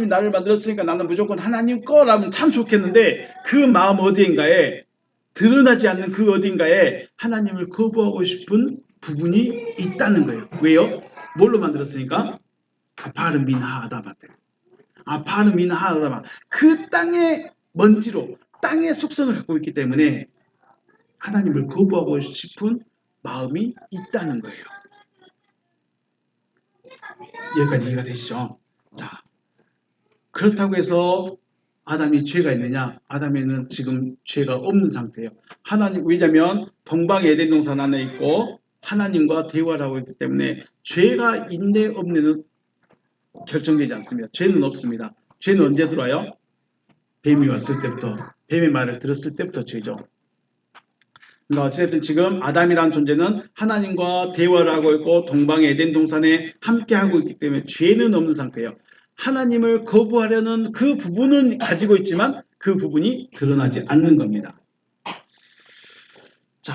나를 만들었으니까 나는 무조건 하나님 거라면 참 좋겠는데 그 마음 어디인가에 드러나지 않는 그 어딘가에 하나님을 거부하고 싶은 부분이 있다는 거예요. 왜요? 뭘로 만들었으니까? 아파르 민하 아다마 때. 아파르 민하 아다마. 그 땅의 먼지로 땅의 속성을 갖고 있기 때문에 하나님을 거부하고 싶은 마음이 있다는 거예요. 여기까지 이해가 되시죠? 자, 그렇다고 해서 아담이 죄가 있느냐? 아담에는 지금 죄가 없는 상태예요. 하나님, 왜냐하면 동방 에덴 동산 안에 있고 하나님과 대화를 하고 있기 때문에 죄가 있네 없네는 결정되지 않습니다. 죄는 없습니다. 죄는 언제 들어와요? 뱀이 왔을 때부터, 뱀의 말을 들었을 때부터 죄죠. 그러니까 어쨌든 지금 아담이라는 존재는 하나님과 대화를 하고 있고 동방의 에덴 동산에 함께하고 있기 때문에 죄는 없는 상태예요. 하나님을 거부하려는 그 부분은 가지고 있지만 그 부분이 드러나지 않는 겁니다. 자,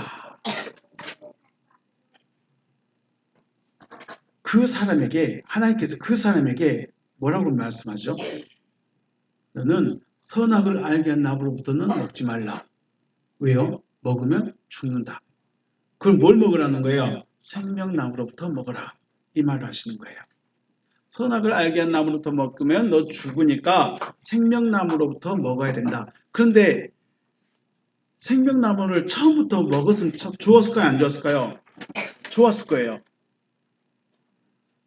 그 사람에게 하나님께서 그 사람에게 뭐라고 말씀하죠? 너는 선악을 알게 한 나무로부터는 먹지 말라. 왜요? 먹으면 죽는다. 그럼 뭘 먹으라는 거예요? 생명나무로부터 먹어라. 이 말을 하시는 거예요. 선악을 알게 한 나무로부터 먹으면 너 죽으니까 생명나무로부터 먹어야 된다. 그런데 생명나무를 처음부터 먹었으면 좋았을까요? 안 좋았을까요? 좋았을 거예요.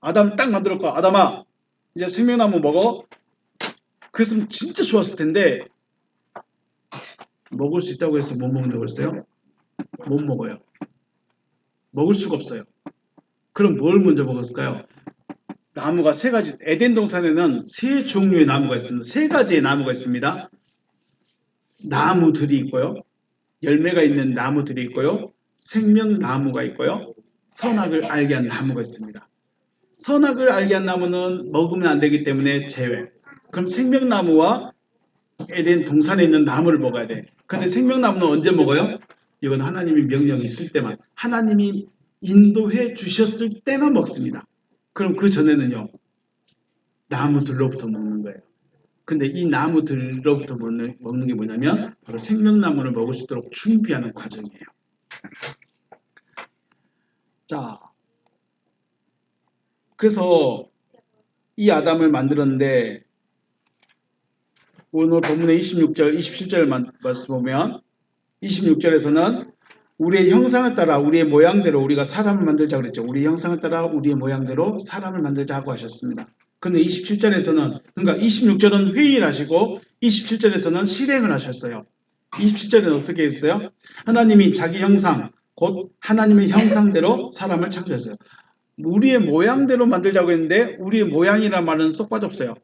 아담 딱 만들었고 아담아 이제 생명나무 먹어. 그랬으면 진짜 좋았을 텐데 먹을 수 있다고 해서 못 먹는다고 했어요? 못 먹어요. 먹을 수가 없어요. 그럼 뭘 먼저 먹었을까요? 나무가 세 가지, 에덴 동산에는 세 종류의 나무가 있습니다. 세 가지의 나무가 있습니다. 나무들이 있고요. 열매가 있는 나무들이 있고요. 생명나무가 있고요. 선악을 알게 한 나무가 있습니다. 선악을 알게 한 나무는 먹으면 안 되기 때문에 제외. 그럼 생명나무와 에덴 동산에 있는 나무를 먹어야 돼. 근데 생명나무는 언제 먹어요? 이건 하나님의 명령이 있을 때만, 하나님이 인도해 주셨을 때만 먹습니다. 그럼 그 전에는요, 나무들로부터 먹는 거예요. 근데 이 나무들로부터 먹는 게 뭐냐면 바로 생명나무를 먹을 수 있도록 준비하는 과정이에요. 자, 그래서 이 아담을 만들었는데 오늘 본문의 26절, 27절 말씀 보면 26절에서는 우리의 형상을 따라 우리의 모양대로 우리가 사람을 만들자 그랬죠. 우리의 형상을 따라 우리의 모양대로 사람을 만들자고 하셨습니다. 근데 27절에서는 그러니까 26절은 회의를 하시고 27절에서는 실행을 하셨어요. 27절에는 어떻게 했어요? 하나님이 자기 형상 곧 하나님의 형상대로 사람을 창조했어요. 우리의 모양대로 만들자고 했는데 우리의 모양이라는 말은 쏙 빠졌어요.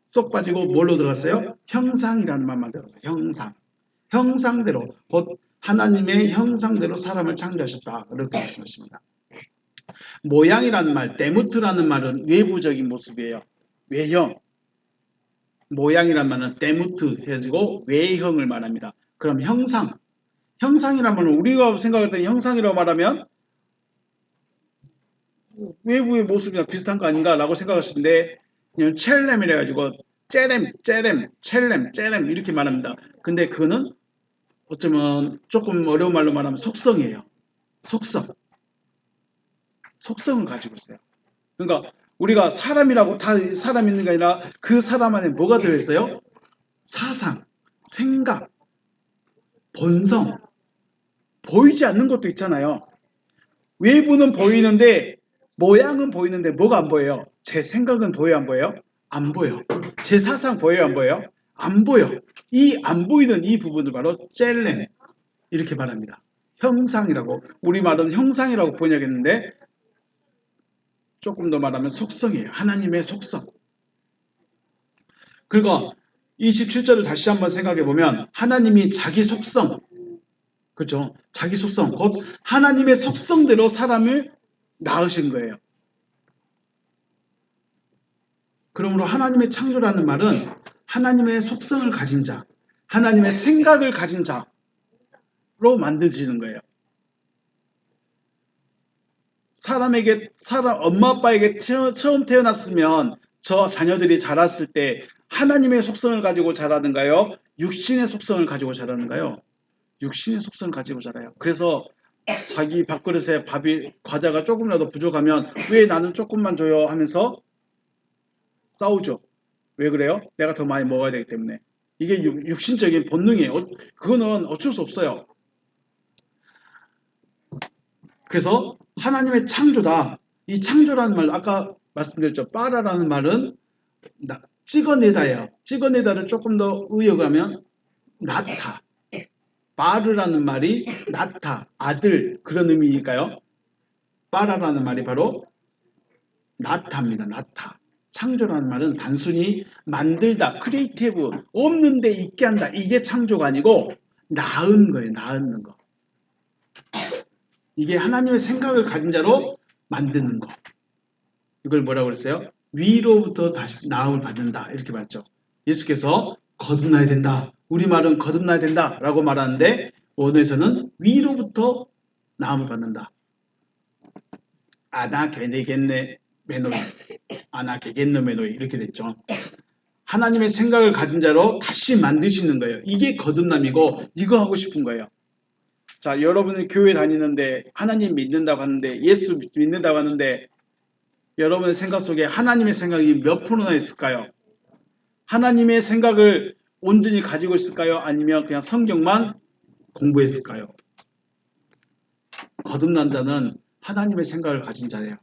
쏙 빠지고 뭘로 들어갔어요? 형상이라는 말만 들어갔어요. 형상. 형상대로 곧 하나님의 형상대로 사람을 창조하셨다. 이렇게 말씀하십니다. 모양이라는 말, 데무트라는 말은 외부적인 모습이에요. 외형. 모양이라는 말은 데무트 해가지고 외형을 말합니다. 그럼 형상. 형상이라는 말은 우리가 생각했던 형상이라고 말하면 외부의 모습이랑 비슷한 거 아닌가 라고 생각하시는데 그냥 첼렘이라 가지고 첼렘 이렇게 말합니다. 근데 그거는 어쩌면 조금 어려운 말로 말하면 속성이에요. 속성을 가지고 있어요. 그러니까 우리가 사람이라고 다 사람 있는 게 아니라 그 사람 안에 뭐가 들어있어요? 사상, 생각, 본성, 보이지 않는 것도 있잖아요. 외부는 보이는데 모양은 보이는데 뭐가 안 보여요? 제 생각은 보여요, 안 보여요? 안 보여. 제 사상 보여요, 안 보여요? 안 보여. 이 안 보이는 이 부분을 바로 젤렘 이렇게 말합니다. 형상이라고 우리말은 형상이라고 번역했는데 조금 더 말하면 속성이에요. 하나님의 속성. 그리고 27절을 다시 한번 생각해 보면 하나님이 자기 속성 그렇죠? 자기 속성 곧 하나님의 속성대로 사람을 낳으신 거예요. 그러므로 하나님의 창조라는 말은 하나님의 속성을 가진 자, 하나님의 생각을 가진 자로 만드시는 거예요. 엄마 아빠에게 처음 태어났으면 저 자녀들이 자랐을 때 하나님의 속성을 가지고 자라는가요? 육신의 속성을 가지고 자라는가요? 육신의 속성을 가지고 자라요. 그래서 자기 밥그릇에 과자가 조금이라도 부족하면 왜 나는 조금만 줘요 하면서 싸우죠. 왜 그래요? 내가 더 많이 먹어야 되기 때문에. 이게 육신적인 본능이에요. 그거는 어쩔 수 없어요. 그래서 하나님의 창조다. 이 창조라는 말, 아까 말씀드렸죠. 빠라라는 말은 찍어내다예요. 찍어내다를 조금 더 의역하면 낳다. 빠르라는 말이 낳다, 아들 그런 의미니까요. 빠라라는 말이 바로 낳다입니다. 낳다. 창조라는 말은 단순히 만들다, 크리에이티브, 없는데 있게 한다. 이게 창조가 아니고 낳은 거예요. 낳는 거. 이게 하나님의 생각을 가진 자로 만드는 거. 이걸 뭐라고 그랬어요? 위로부터 다시 나음을 받는다. 이렇게 말했죠. 예수께서 거듭나야 된다. 우리말은 거듭나야 된다. 라고 말하는데 원어에서는 위로부터 나음을 받는다. 아나 게네겠네 메노이. 아나 게겠네 메노이. 이렇게 됐죠. 하나님의 생각을 가진 자로 다시 만드시는 거예요. 이게 거듭남이고 이거 하고 싶은 거예요. 자, 여러분은 교회 다니는데 하나님 믿는다고 하는데 예수 믿는다고 하는데 여러분의 생각 속에 하나님의 생각이 몇 프로나 있을까요? 하나님의 생각을 온전히 가지고 있을까요? 아니면 그냥 성경만 공부했을까요? 거듭난 자는 하나님의 생각을 가진 자예요.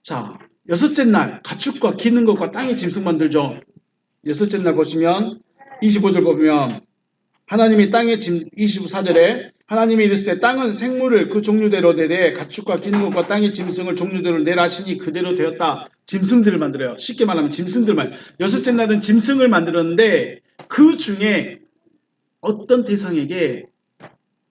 자, 여섯째 날 가축과 기는 것과 땅의 짐승 만들죠. 여섯째 날 보시면 25절 보면 하나님이 땅의 24절에 하나님이 이르시되 땅은 생물을 그 종류대로 내되 가축과 기는 것과 땅의 짐승을 종류대로 내라 하시니 그대로 되었다. 짐승들을 만들어요. 쉽게 말하면 짐승들만. 여섯째 날은 짐승을 만들었는데 그 중에 어떤 대상에게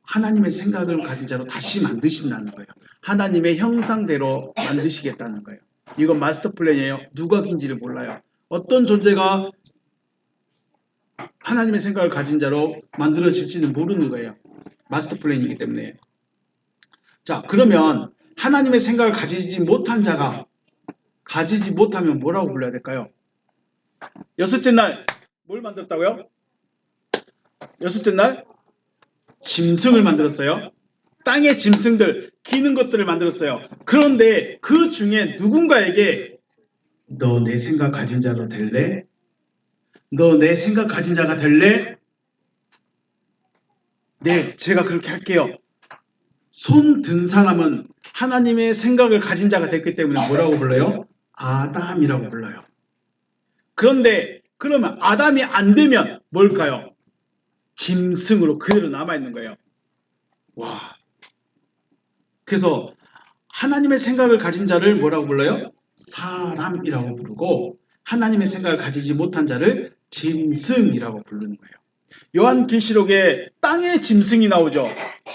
하나님의 생각을 가진 자로 다시 만드신다는 거예요. 하나님의 형상대로 만드시겠다는 거예요. 이건 마스터 플랜이에요. 누가 긴지를 몰라요. 어떤 존재가 하나님의 생각을 가진 자로 만들어질지는 모르는 거예요. 마스터 플랜이기 때문에. 자, 그러면 하나님의 생각을 가지지 못한 자가 가지지 못하면 뭐라고 불러야 될까요? 여섯째 날 뭘 만들었다고요? 여섯째 날 짐승을 만들었어요. 땅의 짐승들, 기는 것들을 만들었어요. 그런데 그 중에 누군가에게 너 내 생각 가진 자로 될래? 너 내 생각 가진 자가 될래? 네, 제가 그렇게 할게요. 손 든 사람은 하나님의 생각을 가진 자가 됐기 때문에 뭐라고 불러요? 아담이라고 불러요. 그런데 그러면 아담이 안 되면 뭘까요? 짐승으로 그대로 남아있는 거예요. 와. 그래서 하나님의 생각을 가진 자를 뭐라고 불러요? 사람이라고 부르고 하나님의 생각을 가지지 못한 자를 짐승이라고 부르는 거예요. 요한계시록에 땅의 짐승이 나오죠.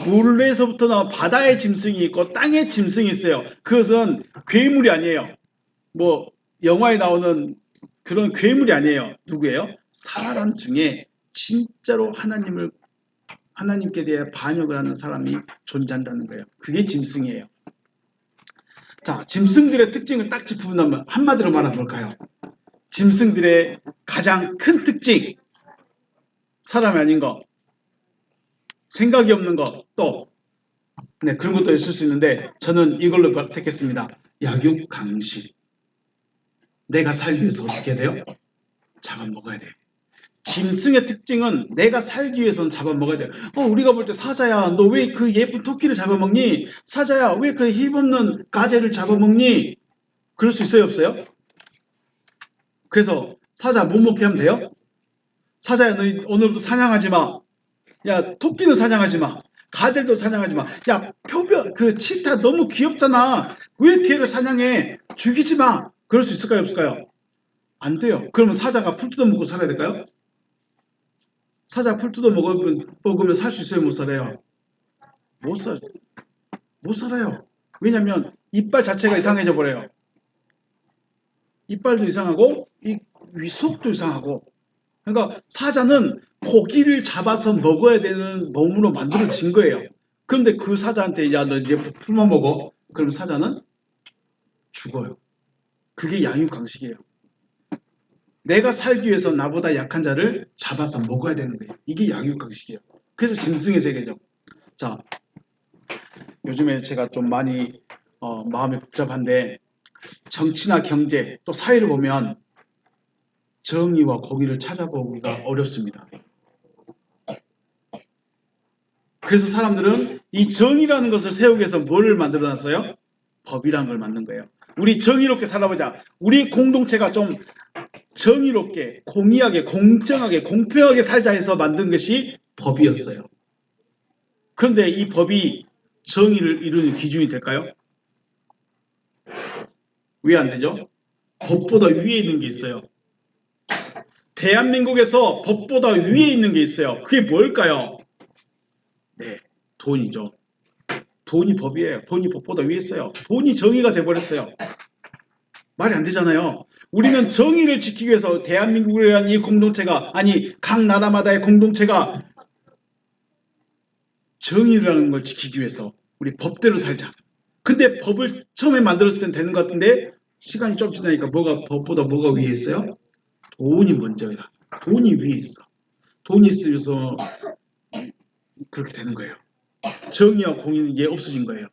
물에서부터 나온 바다의 짐승이 있고 땅의 짐승이 있어요. 그것은 괴물이 아니에요. 뭐 영화에 나오는 그런 괴물이 아니에요. 누구예요? 사람 중에 진짜로 하나님께 대해 반역을 하는 사람이 존재한다는 거예요. 그게 짐승이에요. 자, 짐승들의 특징을 딱 짚어본다면 한마디로 말하면 뭘까요? 짐승들의 가장 큰 특징, 사람이 아닌 거, 생각이 없는 거, 또 네, 그런 것도 있을 수 있는데 저는 이걸로 택했습니다. 약육강식. 내가 살기 위해서 어떻게 해야 돼요? 잡아먹어야 돼요. 짐승의 특징은 내가 살기 위해서는 잡아먹어야 돼요. 우리가 볼 때 사자야, 너 왜 그 예쁜 토끼를 잡아먹니? 사자야, 왜 그 힘없는 가재를 잡아먹니? 그럴 수 있어요, 없어요? 그래서 사자 못 먹게 하면 돼요? 사자야, 너 오늘부터 사냥하지 마. 야, 토끼는 사냥하지 마. 가재도 사냥하지 마. 야, 그 치타 너무 귀엽잖아. 왜 걔를 사냥해? 죽이지 마. 그럴 수 있을까요, 없을까요? 안 돼요. 그러면 사자가 풀 뜯어먹고 살아야 될까요? 사자 풀 뜯어 먹으면 살 수 있어요? 못 살아요? 못 살아요. 왜냐면 이빨 자체가 이상해져 버려요. 이빨도 이상하고 이 위속도 이상하고. 그러니까 사자는 고기를 잡아서 먹어야 되는 몸으로 만들어진 거예요. 그런데 그 사자한테 야, 너 이제 풀만 먹어. 그럼 사자는 죽어요. 그게 양육강식이에요. 내가 살기 위해서 나보다 약한 자를 잡아서 먹어야 되는 거예요. 이게 양육강식이에요. 그래서 짐승의 세계죠. 자, 요즘에 제가 좀 많이 마음이 복잡한데 정치나 경제 또 사회를 보면 정의와 공의를 찾아보기가 어렵습니다. 그래서 사람들은 이 정의라는 것을 세우기 위해서 뭐를 만들어놨어요? 법이라는 걸 만든 거예요. 우리 정의롭게 살아보자. 우리 공동체가 좀 정의롭게, 공의하게, 공정하게, 공평하게 살자 해서 만든 것이 법이었어요. 그런데 이 법이 정의를 이루는 기준이 될까요? 왜 안 되죠? 법보다 위에 있는 게 있어요. 대한민국에서 법보다 위에 있는 게 있어요. 그게 뭘까요? 네, 돈이죠. 돈이 법이에요. 돈이 법보다 위에 있어요. 돈이 정의가 돼버렸어요. 말이 안 되잖아요. 우리는 정의를 지키기 위해서 대한민국이라는 이 공동체가, 아니 각 나라마다의 공동체가 정의라는 걸 지키기 위해서 우리 법대로 살자. 근데 법을 처음에 만들었을 땐 되는 것 같은데 시간이 좀 지나니까 법보다 뭐가 위에 있어요? 돈이 먼저야. 돈이 위에 있어. 돈이 있어서 그렇게 되는 거예요. 정의와 공의는 이게 없어진 거예요.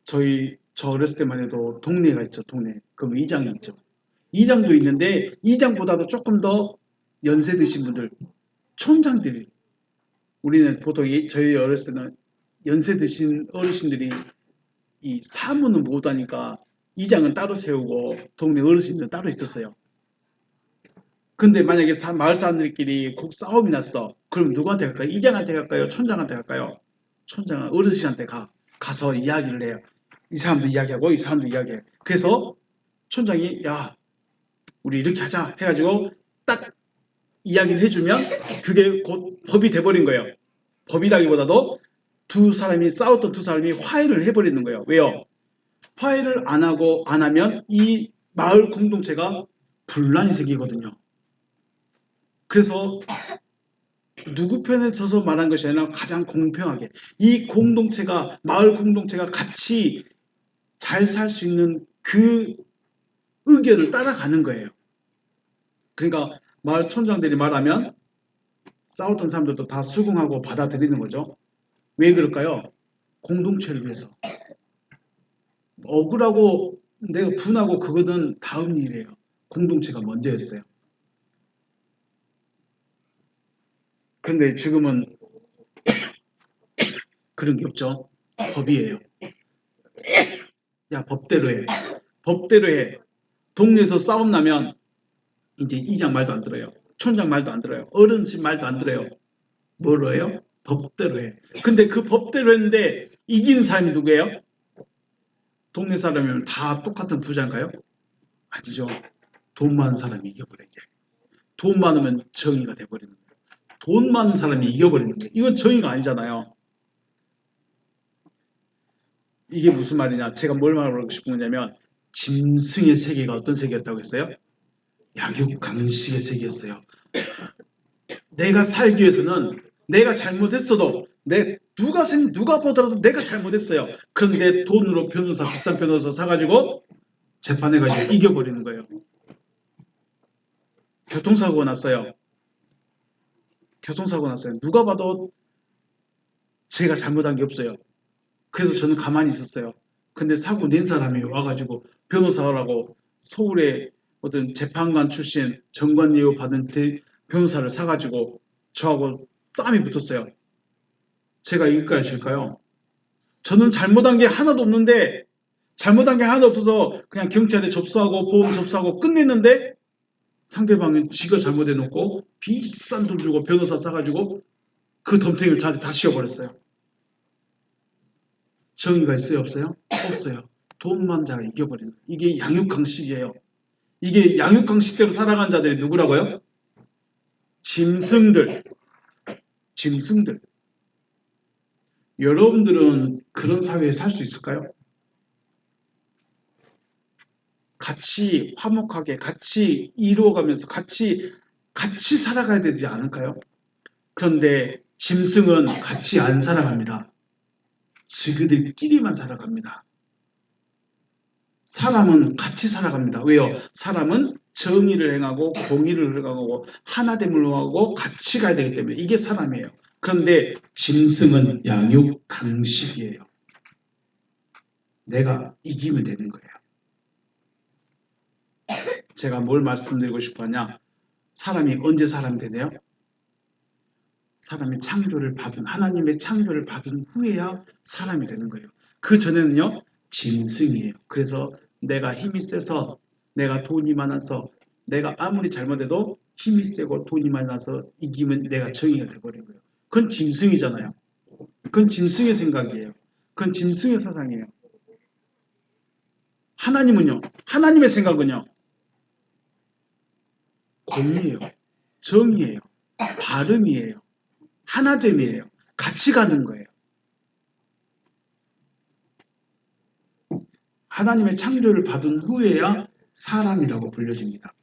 저 어렸을 때만 해도 동네가 있죠. 동네. 그럼 이장이 있죠. 이장도 있는데 이장보다도 조금 더 연세 드신 분들, 촌장들이, 우리는 보통 저희 어렸을 때는 연세 드신 어르신들이 이 사무는 못 하니까 이장은 따로 세우고 동네 어르신들은 따로 있었어요. 근데 만약에 마을 사람들끼리 곡 싸움이 났어. 그럼 누구한테 갈까요? 이장한테 갈까요? 촌장한테 갈까요? 촌장은 어르신한테 가서 이야기를 해요. 이 사람도 이야기하고 이 사람도 이야기해. 그래서 촌장이 야 우리 이렇게 하자 해가지고 딱 이야기를 해주면 그게 곧 법이 돼버린 거예요. 법이라기보다도 싸웠던 두 사람이 화해를 해버리는 거예요. 왜요? 화해를 안 하고 안 하면 이 마을 공동체가 분란이 생기거든요. 그래서 누구 편에 서서 말한 것이 아니라 가장 공평하게 이 공동체가, 마을 공동체가 같이 잘 살 수 있는 그 의견을 따라가는 거예요. 그러니까 마을 촌장들이 말하면 싸웠던 사람들도 다 수긍하고 받아들이는 거죠. 왜 그럴까요? 공동체를 위해서. 억울하고 내가 분하고 그거는 다음 일이에요. 공동체가 먼저였어요. 그런데 지금은 그런 게 없죠. 법이에요. 야, 법대로 해. 법대로 해. 동네에서 싸움 나면 이제 이장 말도 안 들어요. 촌장 말도 안 들어요. 어른집 말도 안 들어요. 뭐로 해요? 법대로 해. 근데 그 법대로 했는데 이기는 사람이 누구예요? 동네 사람이면 다 똑같은 부자인가요? 아니죠. 돈 많은 사람이 이겨버려요. 돈 많으면 정의가 돼버리는 거예요. 돈 많은 사람이 이겨버리는 거예요. 이건 정의가 아니잖아요. 이게 무슨 말이냐? 제가 뭘 말하고 싶은 거냐면 짐승의 세계가 어떤 세계였다고 했어요? 약육강식의 세계였어요. 내가 살기 위해서는 내가 잘못했어도 누가 보더라도 내가 잘못했어요. 그런데 돈으로 비싼 변호사 사가지고 재판해가지고 이겨버리는 거예요. 교통사고가 났어요. 누가 봐도 제가 잘못한 게 없어요. 그래서 저는 가만히 있었어요. 근데 사고 낸 사람이 와가지고 변호사라고 서울의 어떤 재판관 출신 정관 예우 받은 변호사를 사가지고 저하고 싸움이 붙었어요. 제가 이길까요, 질까요? 저는 잘못한 게 하나도 없는데, 잘못한 게 하나도 없어서 그냥 경찰에 접수하고 보험 접수하고 끝냈는데 상대방은 지가 잘못해놓고 비싼 돈 주고 변호사 싸가지고 그 덤탱이를 저한테 다 씌워버렸어요. 정의가 있어요, 없어요? 없어요. 돈만 자가 이겨버리는 거예요. 이게 양육강식이에요. 이게 양육강식대로 살아간 자들이 누구라고요? 짐승들. 짐승들. 여러분들은 그런 사회에 살 수 있을까요? 같이 화목하게 같이 이루어가면서 같이 살아가야 되지 않을까요? 그런데 짐승은 같이 안 살아갑니다. 지그들끼리만 살아갑니다. 사람은 같이 살아갑니다. 왜요? 사람은 정의를 행하고 공의를 행하고 하나됨을 하고 같이 가야 되기 때문에 이게 사람이에요. 그런데 짐승은 양육 강식이에요. 내가 이기면 되는 거예요. 제가 뭘 말씀드리고 싶어 하냐? 사람이 언제 사람이 되네요? 사람이 하나님의 창조를 받은 후에야 사람이 되는 거예요. 그 전에는요, 짐승이에요. 그래서 내가 힘이 세서, 내가 돈이 많아서, 내가 아무리 잘못해도 힘이 세고 돈이 많아서 이기면 내가 정의가 돼버린 거예요. 그건 짐승이잖아요. 그건 짐승의 생각이에요. 그건 짐승의 사상이에요. 하나님은요, 하나님의 생각은요, 공의예요. 정의예요. 바름이에요. 하나됨이에요. 같이 가는 거예요. 하나님의 창조를 받은 후에야 사람이라고 불려집니다.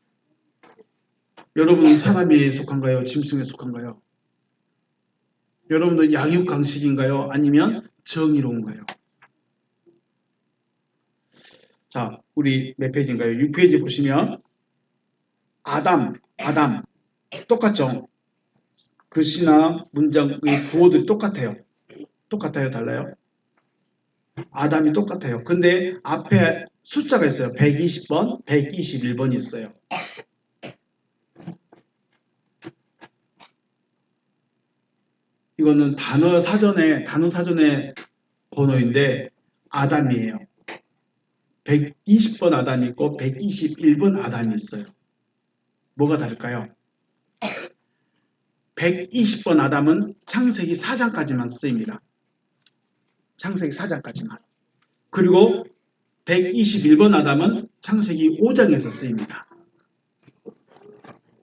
여러분은 사람에 속한가요? 짐승에 속한가요? 여러분은 양육강식인가요? 아니면 정의로운가요? 자, 우리 몇 페이지인가요? 6페이지 보시면 아담 똑같죠? 글씨나 문장의 구어도 똑같아요. 똑같아요? 달라요? 아담이 똑같아요. 근데 앞에 숫자가 있어요. 120번, 121번이 있어요. 이거는 단어 사전의 번호인데 아담이에요. 120번 아담이 있고 121번 아담이 있어요. 뭐가 다를까요? 120번 아담은 창세기 4장까지만 쓰입니다. 창세기 4장까지만. 그리고 121번 아담은 창세기 5장에서 쓰입니다.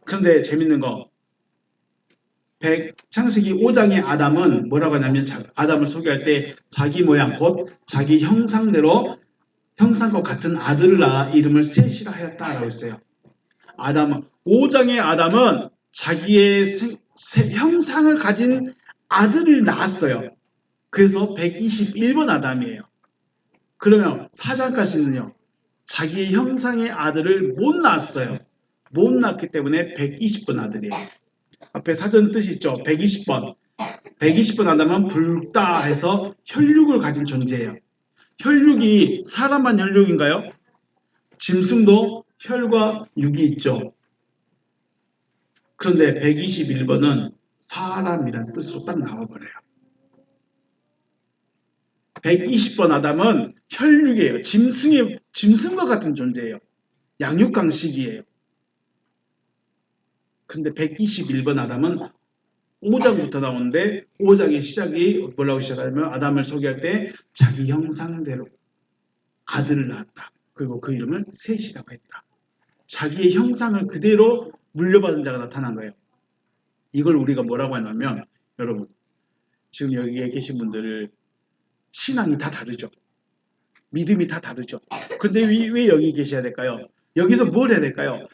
그런데 재밌는 거 창세기 5장의 아담은 뭐라고 하냐면 아담을 소개할 때 자기 모양 곧 자기 형상대로 형상과 같은 아들을 낳아 이름을 셋이라 하였다라고 했어요. 5장의 아담은 자기의 형상을 가진 아들을 낳았어요. 그래서 121번 아담이에요. 그러면 4장까지는요. 자기의 형상의 아들을 못 낳았어요. 못 낳았기 때문에 120번 아들이에요. 앞에 사전 뜻이 있죠. 120번. 120번 아담은 붉다 해서 혈육을 가진 존재예요. 혈육이 사람만 혈육인가요? 짐승도 혈과 육이 있죠. 그런데 121번은 사람이란 뜻으로 딱 나와버려요. 120번 아담은 혈육이에요. 짐승과 같은 존재예요. 양육강식이에요. 그런데 121번 아담은 5장부터 나오는데 5장의 시작이 뭐라고 시작하냐면 아담을 소개할 때 자기 형상대로 아들을 낳았다. 그리고 그 이름을 셋이라고 했다. 자기의 형상을 그대로 물려받은 자가 나타난 거예요. 이걸 우리가 뭐라고 하냐면 여러분 지금 여기에 계신 분들 신앙이 다 다르죠. 믿음이 다 다르죠. 근데 왜 여기 계셔야 될까요? 여기서 뭘 해야 될까요?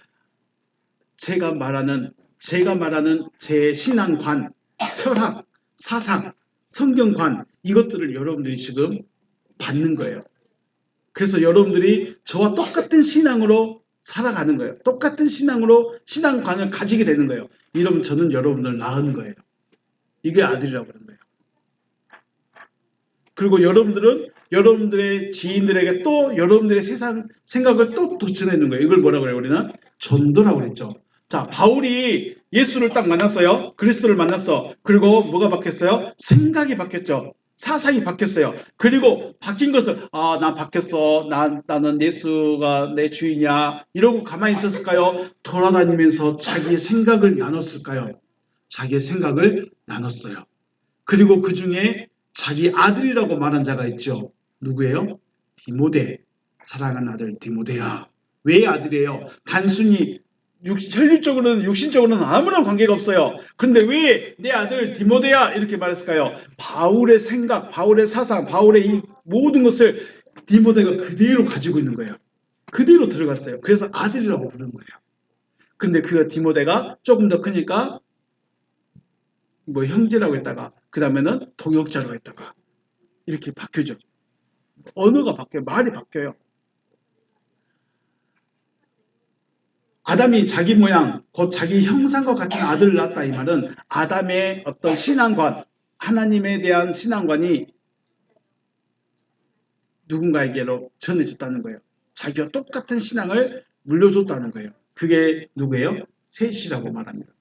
제가 말하는 제 신앙관, 철학, 사상, 성경관 이것들을 여러분들이 지금 받는 거예요. 그래서 여러분들이 저와 똑같은 신앙으로 살아가는 거예요. 똑같은 신앙으로 신앙관을 가지게 되는 거예요. 이러면 저는 여러분들 낳은 거예요. 이게 아들이라고 하는 거예요. 그리고 여러분들은 여러분들의 지인들에게 또 여러분들의 세상 생각을 또 도전해주는 거예요. 이걸 뭐라고 해요? 우리는 전도라고 그랬죠. 자, 바울이 예수를 딱 만났어요. 그리스도를 만났어. 그리고 뭐가 바뀌었어요? 생각이 바뀌었죠. 사상이 바뀌었어요. 그리고 바뀐 것을 나 바뀌었어. 나는 예수가 내 주인이야. 이러고 가만히 있었을까요? 돌아다니면서 자기의 생각을 나눴을까요? 자기의 생각을 나눴어요. 그리고 그 중에 자기 아들이라고 말한 자가 있죠. 누구예요? 디모데. 사랑하는 아들 디모데야. 왜 아들이에요? 단순히 혈육적으로는 육신적으로는 아무런 관계가 없어요. 그런데 왜 내 아들 디모데야 이렇게 말했을까요? 바울의 생각, 바울의 사상, 바울의 이 모든 것을 디모데가 그대로 가지고 있는 거예요. 그대로 들어갔어요. 그래서 아들이라고 부르는 거예요. 근데 그 디모데가 조금 더 크니까 뭐 형제라고 했다가 그 다음에는 동역자라고 했다가 이렇게 바뀌죠. 언어가 바뀌어요. 말이 바뀌어요. 아담이 자기 모양, 곧 자기 형상과 같은 아들을 낳았다 이 말은 아담의 어떤 신앙관, 하나님에 대한 신앙관이 누군가에게로 전해졌다는 거예요. 자기와 똑같은 신앙을 물려줬다는 거예요. 그게 누구예요? 셋이라고 말합니다.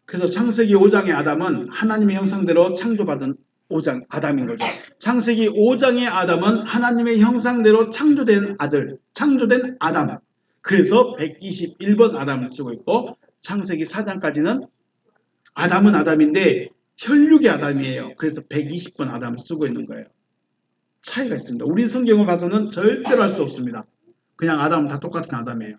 그래서 창세기 5장의 아담은 하나님의 형상대로 창조받은 5장 아담인 거죠. 창세기 5장의 아담은 하나님의 형상대로 창조된 아들, 창조된 아담. 그래서 121번 아담을 쓰고 있고 창세기 4장까지는 아담은 아담인데 혈육의 아담이에요. 그래서 120번 아담을 쓰고 있는 거예요. 차이가 있습니다. 우리 성경을 봐서는 절대로 할 수 없습니다. 그냥 아담은 다 똑같은 아담이에요.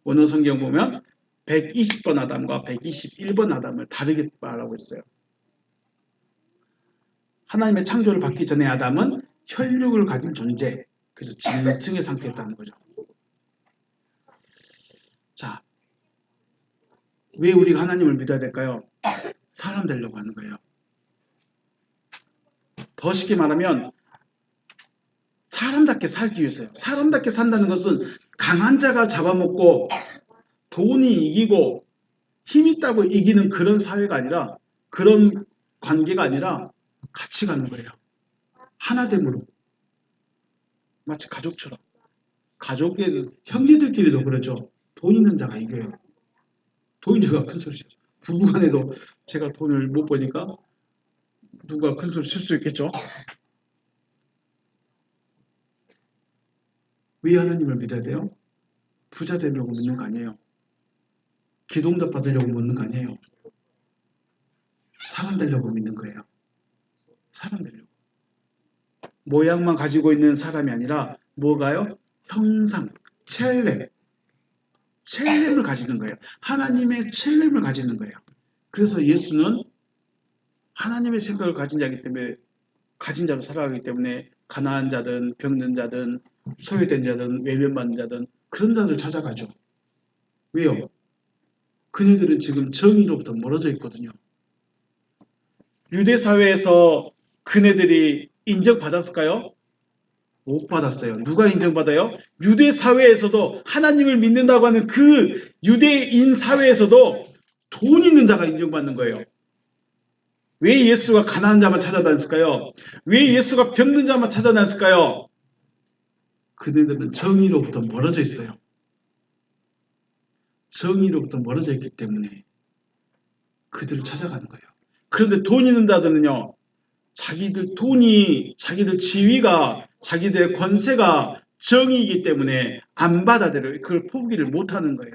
원어 성경 보면 120번 아담과 121번 아담을 다르게 말하고 있어요. 하나님의 창조를 받기 전에 아담은 혈육을 가진 존재, 그래서 짐승의 상태였다는 거죠. 자, 왜 우리가 하나님을 믿어야 될까요? 사람 되려고 하는 거예요. 더 쉽게 말하면 사람답게 살기 위해서요. 사람답게 산다는 것은 강한 자가 잡아먹고 돈이 이기고 힘 있다고 이기는 그런 사회가 아니라 그런 관계가 아니라 같이 가는 거예요. 하나됨으로. 마치 가족처럼. 가족의 형제들끼리도 그러죠. 돈 있는 자가 이겨요. 돈 있는 자가 큰 소리죠. 부부간에도 제가 돈을 못 버니까 누가 큰 소리 칠 수 있겠죠. 왜 하나님을 믿어야 돼요? 부자 되려고 믿는 거 아니에요. 기도응답 받으려고 믿는 거 아니에요. 사람 되려고 믿는 거예요. 사람 되려고. 모양만 가지고 있는 사람이 아니라 뭐가요? 형상, 첼렘을 가지는 거예요. 하나님의 첼렘을 가지는 거예요. 그래서 예수는 하나님의 생각을 가진 자이기 때문에 가진 자로 살아가기 때문에 가난한 자든 병든 자든 소외된 자든 외면받는 자든 그런 자들 찾아가죠. 왜요? 그녀들은 지금 정의로부터 멀어져 있거든요. 유대 사회에서 그네들이 인정받았을까요? 못 받았어요. 누가 인정받아요? 유대 사회에서도 하나님을 믿는다고 하는 그 유대인 사회에서도 돈 있는 자가 인정받는 거예요. 왜 예수가 가난한 자만 찾아다녔을까요? 왜 예수가 병든 자만 찾아다녔을까요? 그들은 정의로부터 멀어져 있어요. 정의로부터 멀어져 있기 때문에 그들을 찾아가는 거예요. 그런데 돈 있는 자들은요, 자기들 돈이, 자기들 지위가, 자기들의 권세가 정의이기 때문에 안 받아들여요. 그걸 포기를 못하는 거예요.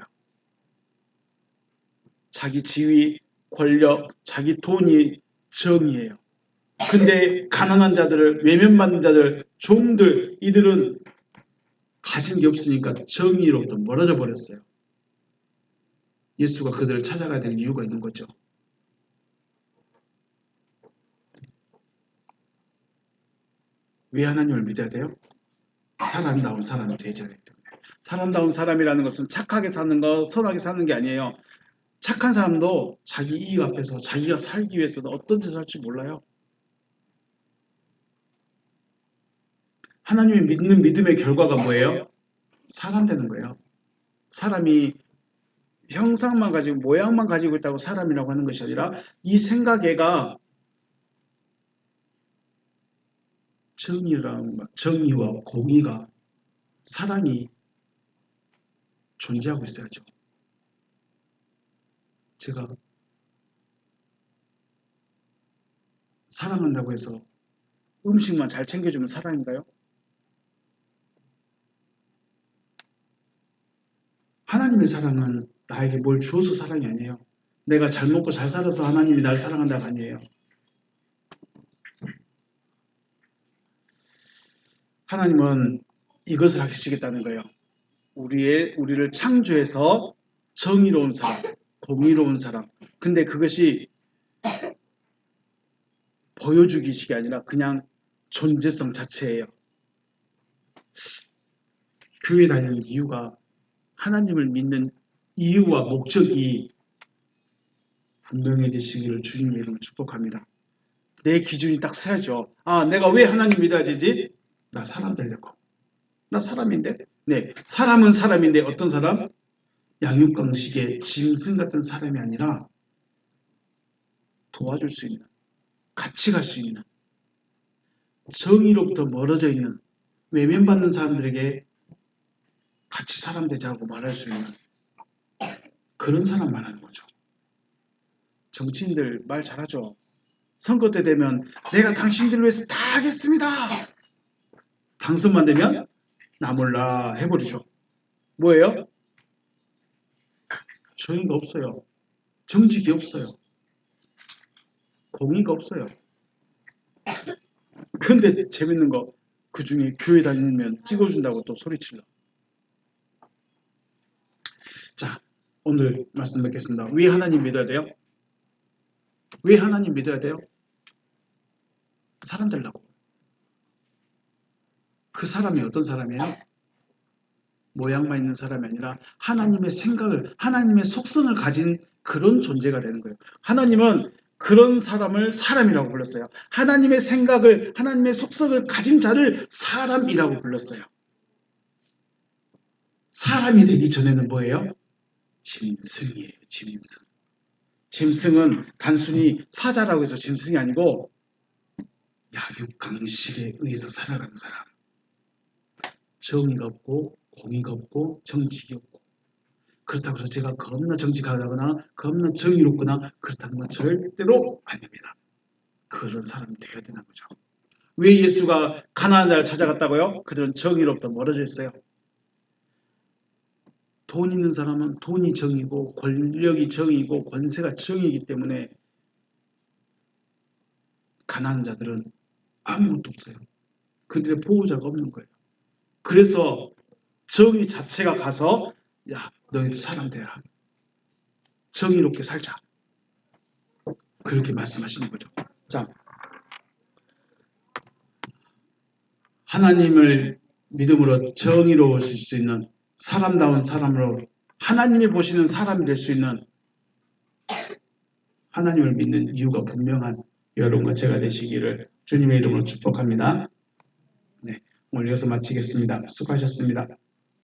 자기 지위, 권력, 자기 돈이 정의예요. 근데 가난한 자들을, 외면받는 자들, 종들, 이들은 가진 게 없으니까 정의로부터 멀어져 버렸어요. 예수가 그들을 찾아가야 될 이유가 있는 거죠. 왜 하나님을 믿어야 돼요? 사람다운 사람이 되어야 되기 때문에. 사람다운 사람이라는 것은 착하게 사는 거, 선하게 사는 게 아니에요. 착한 사람도 자기 이익 앞에서 자기가 살기 위해서는 어떤 짓을 할지 몰라요. 하나님을 믿는 믿음의 결과가 뭐예요? 사람 되는 거예요. 사람이 형상만 가지고 모양만 가지고 있다고 사람이라고 하는 것이 아니라 이 생각애가 정의와 공의가 사랑이 존재하고 있어야죠. 제가 사랑한다고 해서 음식만 잘 챙겨주면 사랑인가요? 하나님의 사랑은 나에게 뭘 주어서 사랑이 아니에요. 내가 잘 먹고 잘 살아서 하나님이 나를 사랑한다가 아니에요. 하나님은 이것을 하시겠다는 거예요. 우리를 창조해서 정의로운 사람, 공의로운 사람. 근데 그것이 보여주기식이 아니라 그냥 존재성 자체예요. 교회 다니는 이유가 하나님을 믿는 이유와 목적이 분명해지시기를 주님의 이름으로 축복합니다. 내 기준이 딱 서야죠. 아, 내가 왜 하나님 믿어야 되지? 나 사람 되려고. 나 사람인데? 네, 사람은 사람인데 어떤 사람? 양육강식의 짐승 같은 사람이 아니라 도와줄 수 있는, 같이 갈 수 있는, 정의로부터 멀어져 있는, 외면받는 사람들에게 같이 사람 되자고 말할 수 있는 그런 사람 말하는 거죠. 정치인들 말 잘하죠. 선거 때 되면 내가 당신들을 위해서 다 하겠습니다. 당선만 되면 나 몰라 해버리죠. 뭐예요? 정의가 없어요. 정직이 없어요. 공의가 없어요. 근데 재밌는 거, 그 중에 교회 다니면 찍어준다고 또 소리칠러. 자, 오늘 말씀 뵙겠습니다. 왜 하나님 믿어야 돼요? 왜 하나님 믿어야 돼요? 사람 되려고. 그 사람이 어떤 사람이에요? 모양만 있는 사람이 아니라 하나님의 생각을, 하나님의 속성을 가진 그런 존재가 되는 거예요. 하나님은 그런 사람을 사람이라고 불렀어요. 하나님의 생각을, 하나님의 속성을 가진 자를 사람이라고 불렀어요. 사람이 되기 전에는 뭐예요? 짐승이에요, 짐승. 짐승은 단순히 사자라고 해서 짐승이 아니고 약육강식에 의해서 살아가는 사람. 정의가 없고 공의가 없고 정직이 없고, 그렇다고 해서 제가 겁나 정직하다거나 겁나 정의롭거나 그렇다는 건 절대로 아닙니다. 그런 사람이 되어야 되는 거죠. 왜 예수가 가나안 자를 찾아갔다고요? 그들은 정의로부터 멀어져 있어요. 돈 있는 사람은 돈이 정의고 권력이 정의고 권세가 정의이기 때문에 가난한 자들은 아무것도 없어요. 그들의 보호자가 없는 거예요. 그래서 정의 자체가 가서 야, 너희도 사람 되라. 정의롭게 살자. 그렇게 말씀하시는 거죠. 자, 하나님을 믿음으로 정의로우실 수 있는 사람다운 사람으로 하나님이 보시는 사람이 될 수 있는, 하나님을 믿는 이유가 분명한 여러분과 제가 되시기를 주님의 이름으로 축복합니다. 네, 오늘 여기서 마치겠습니다. 수고하셨습니다.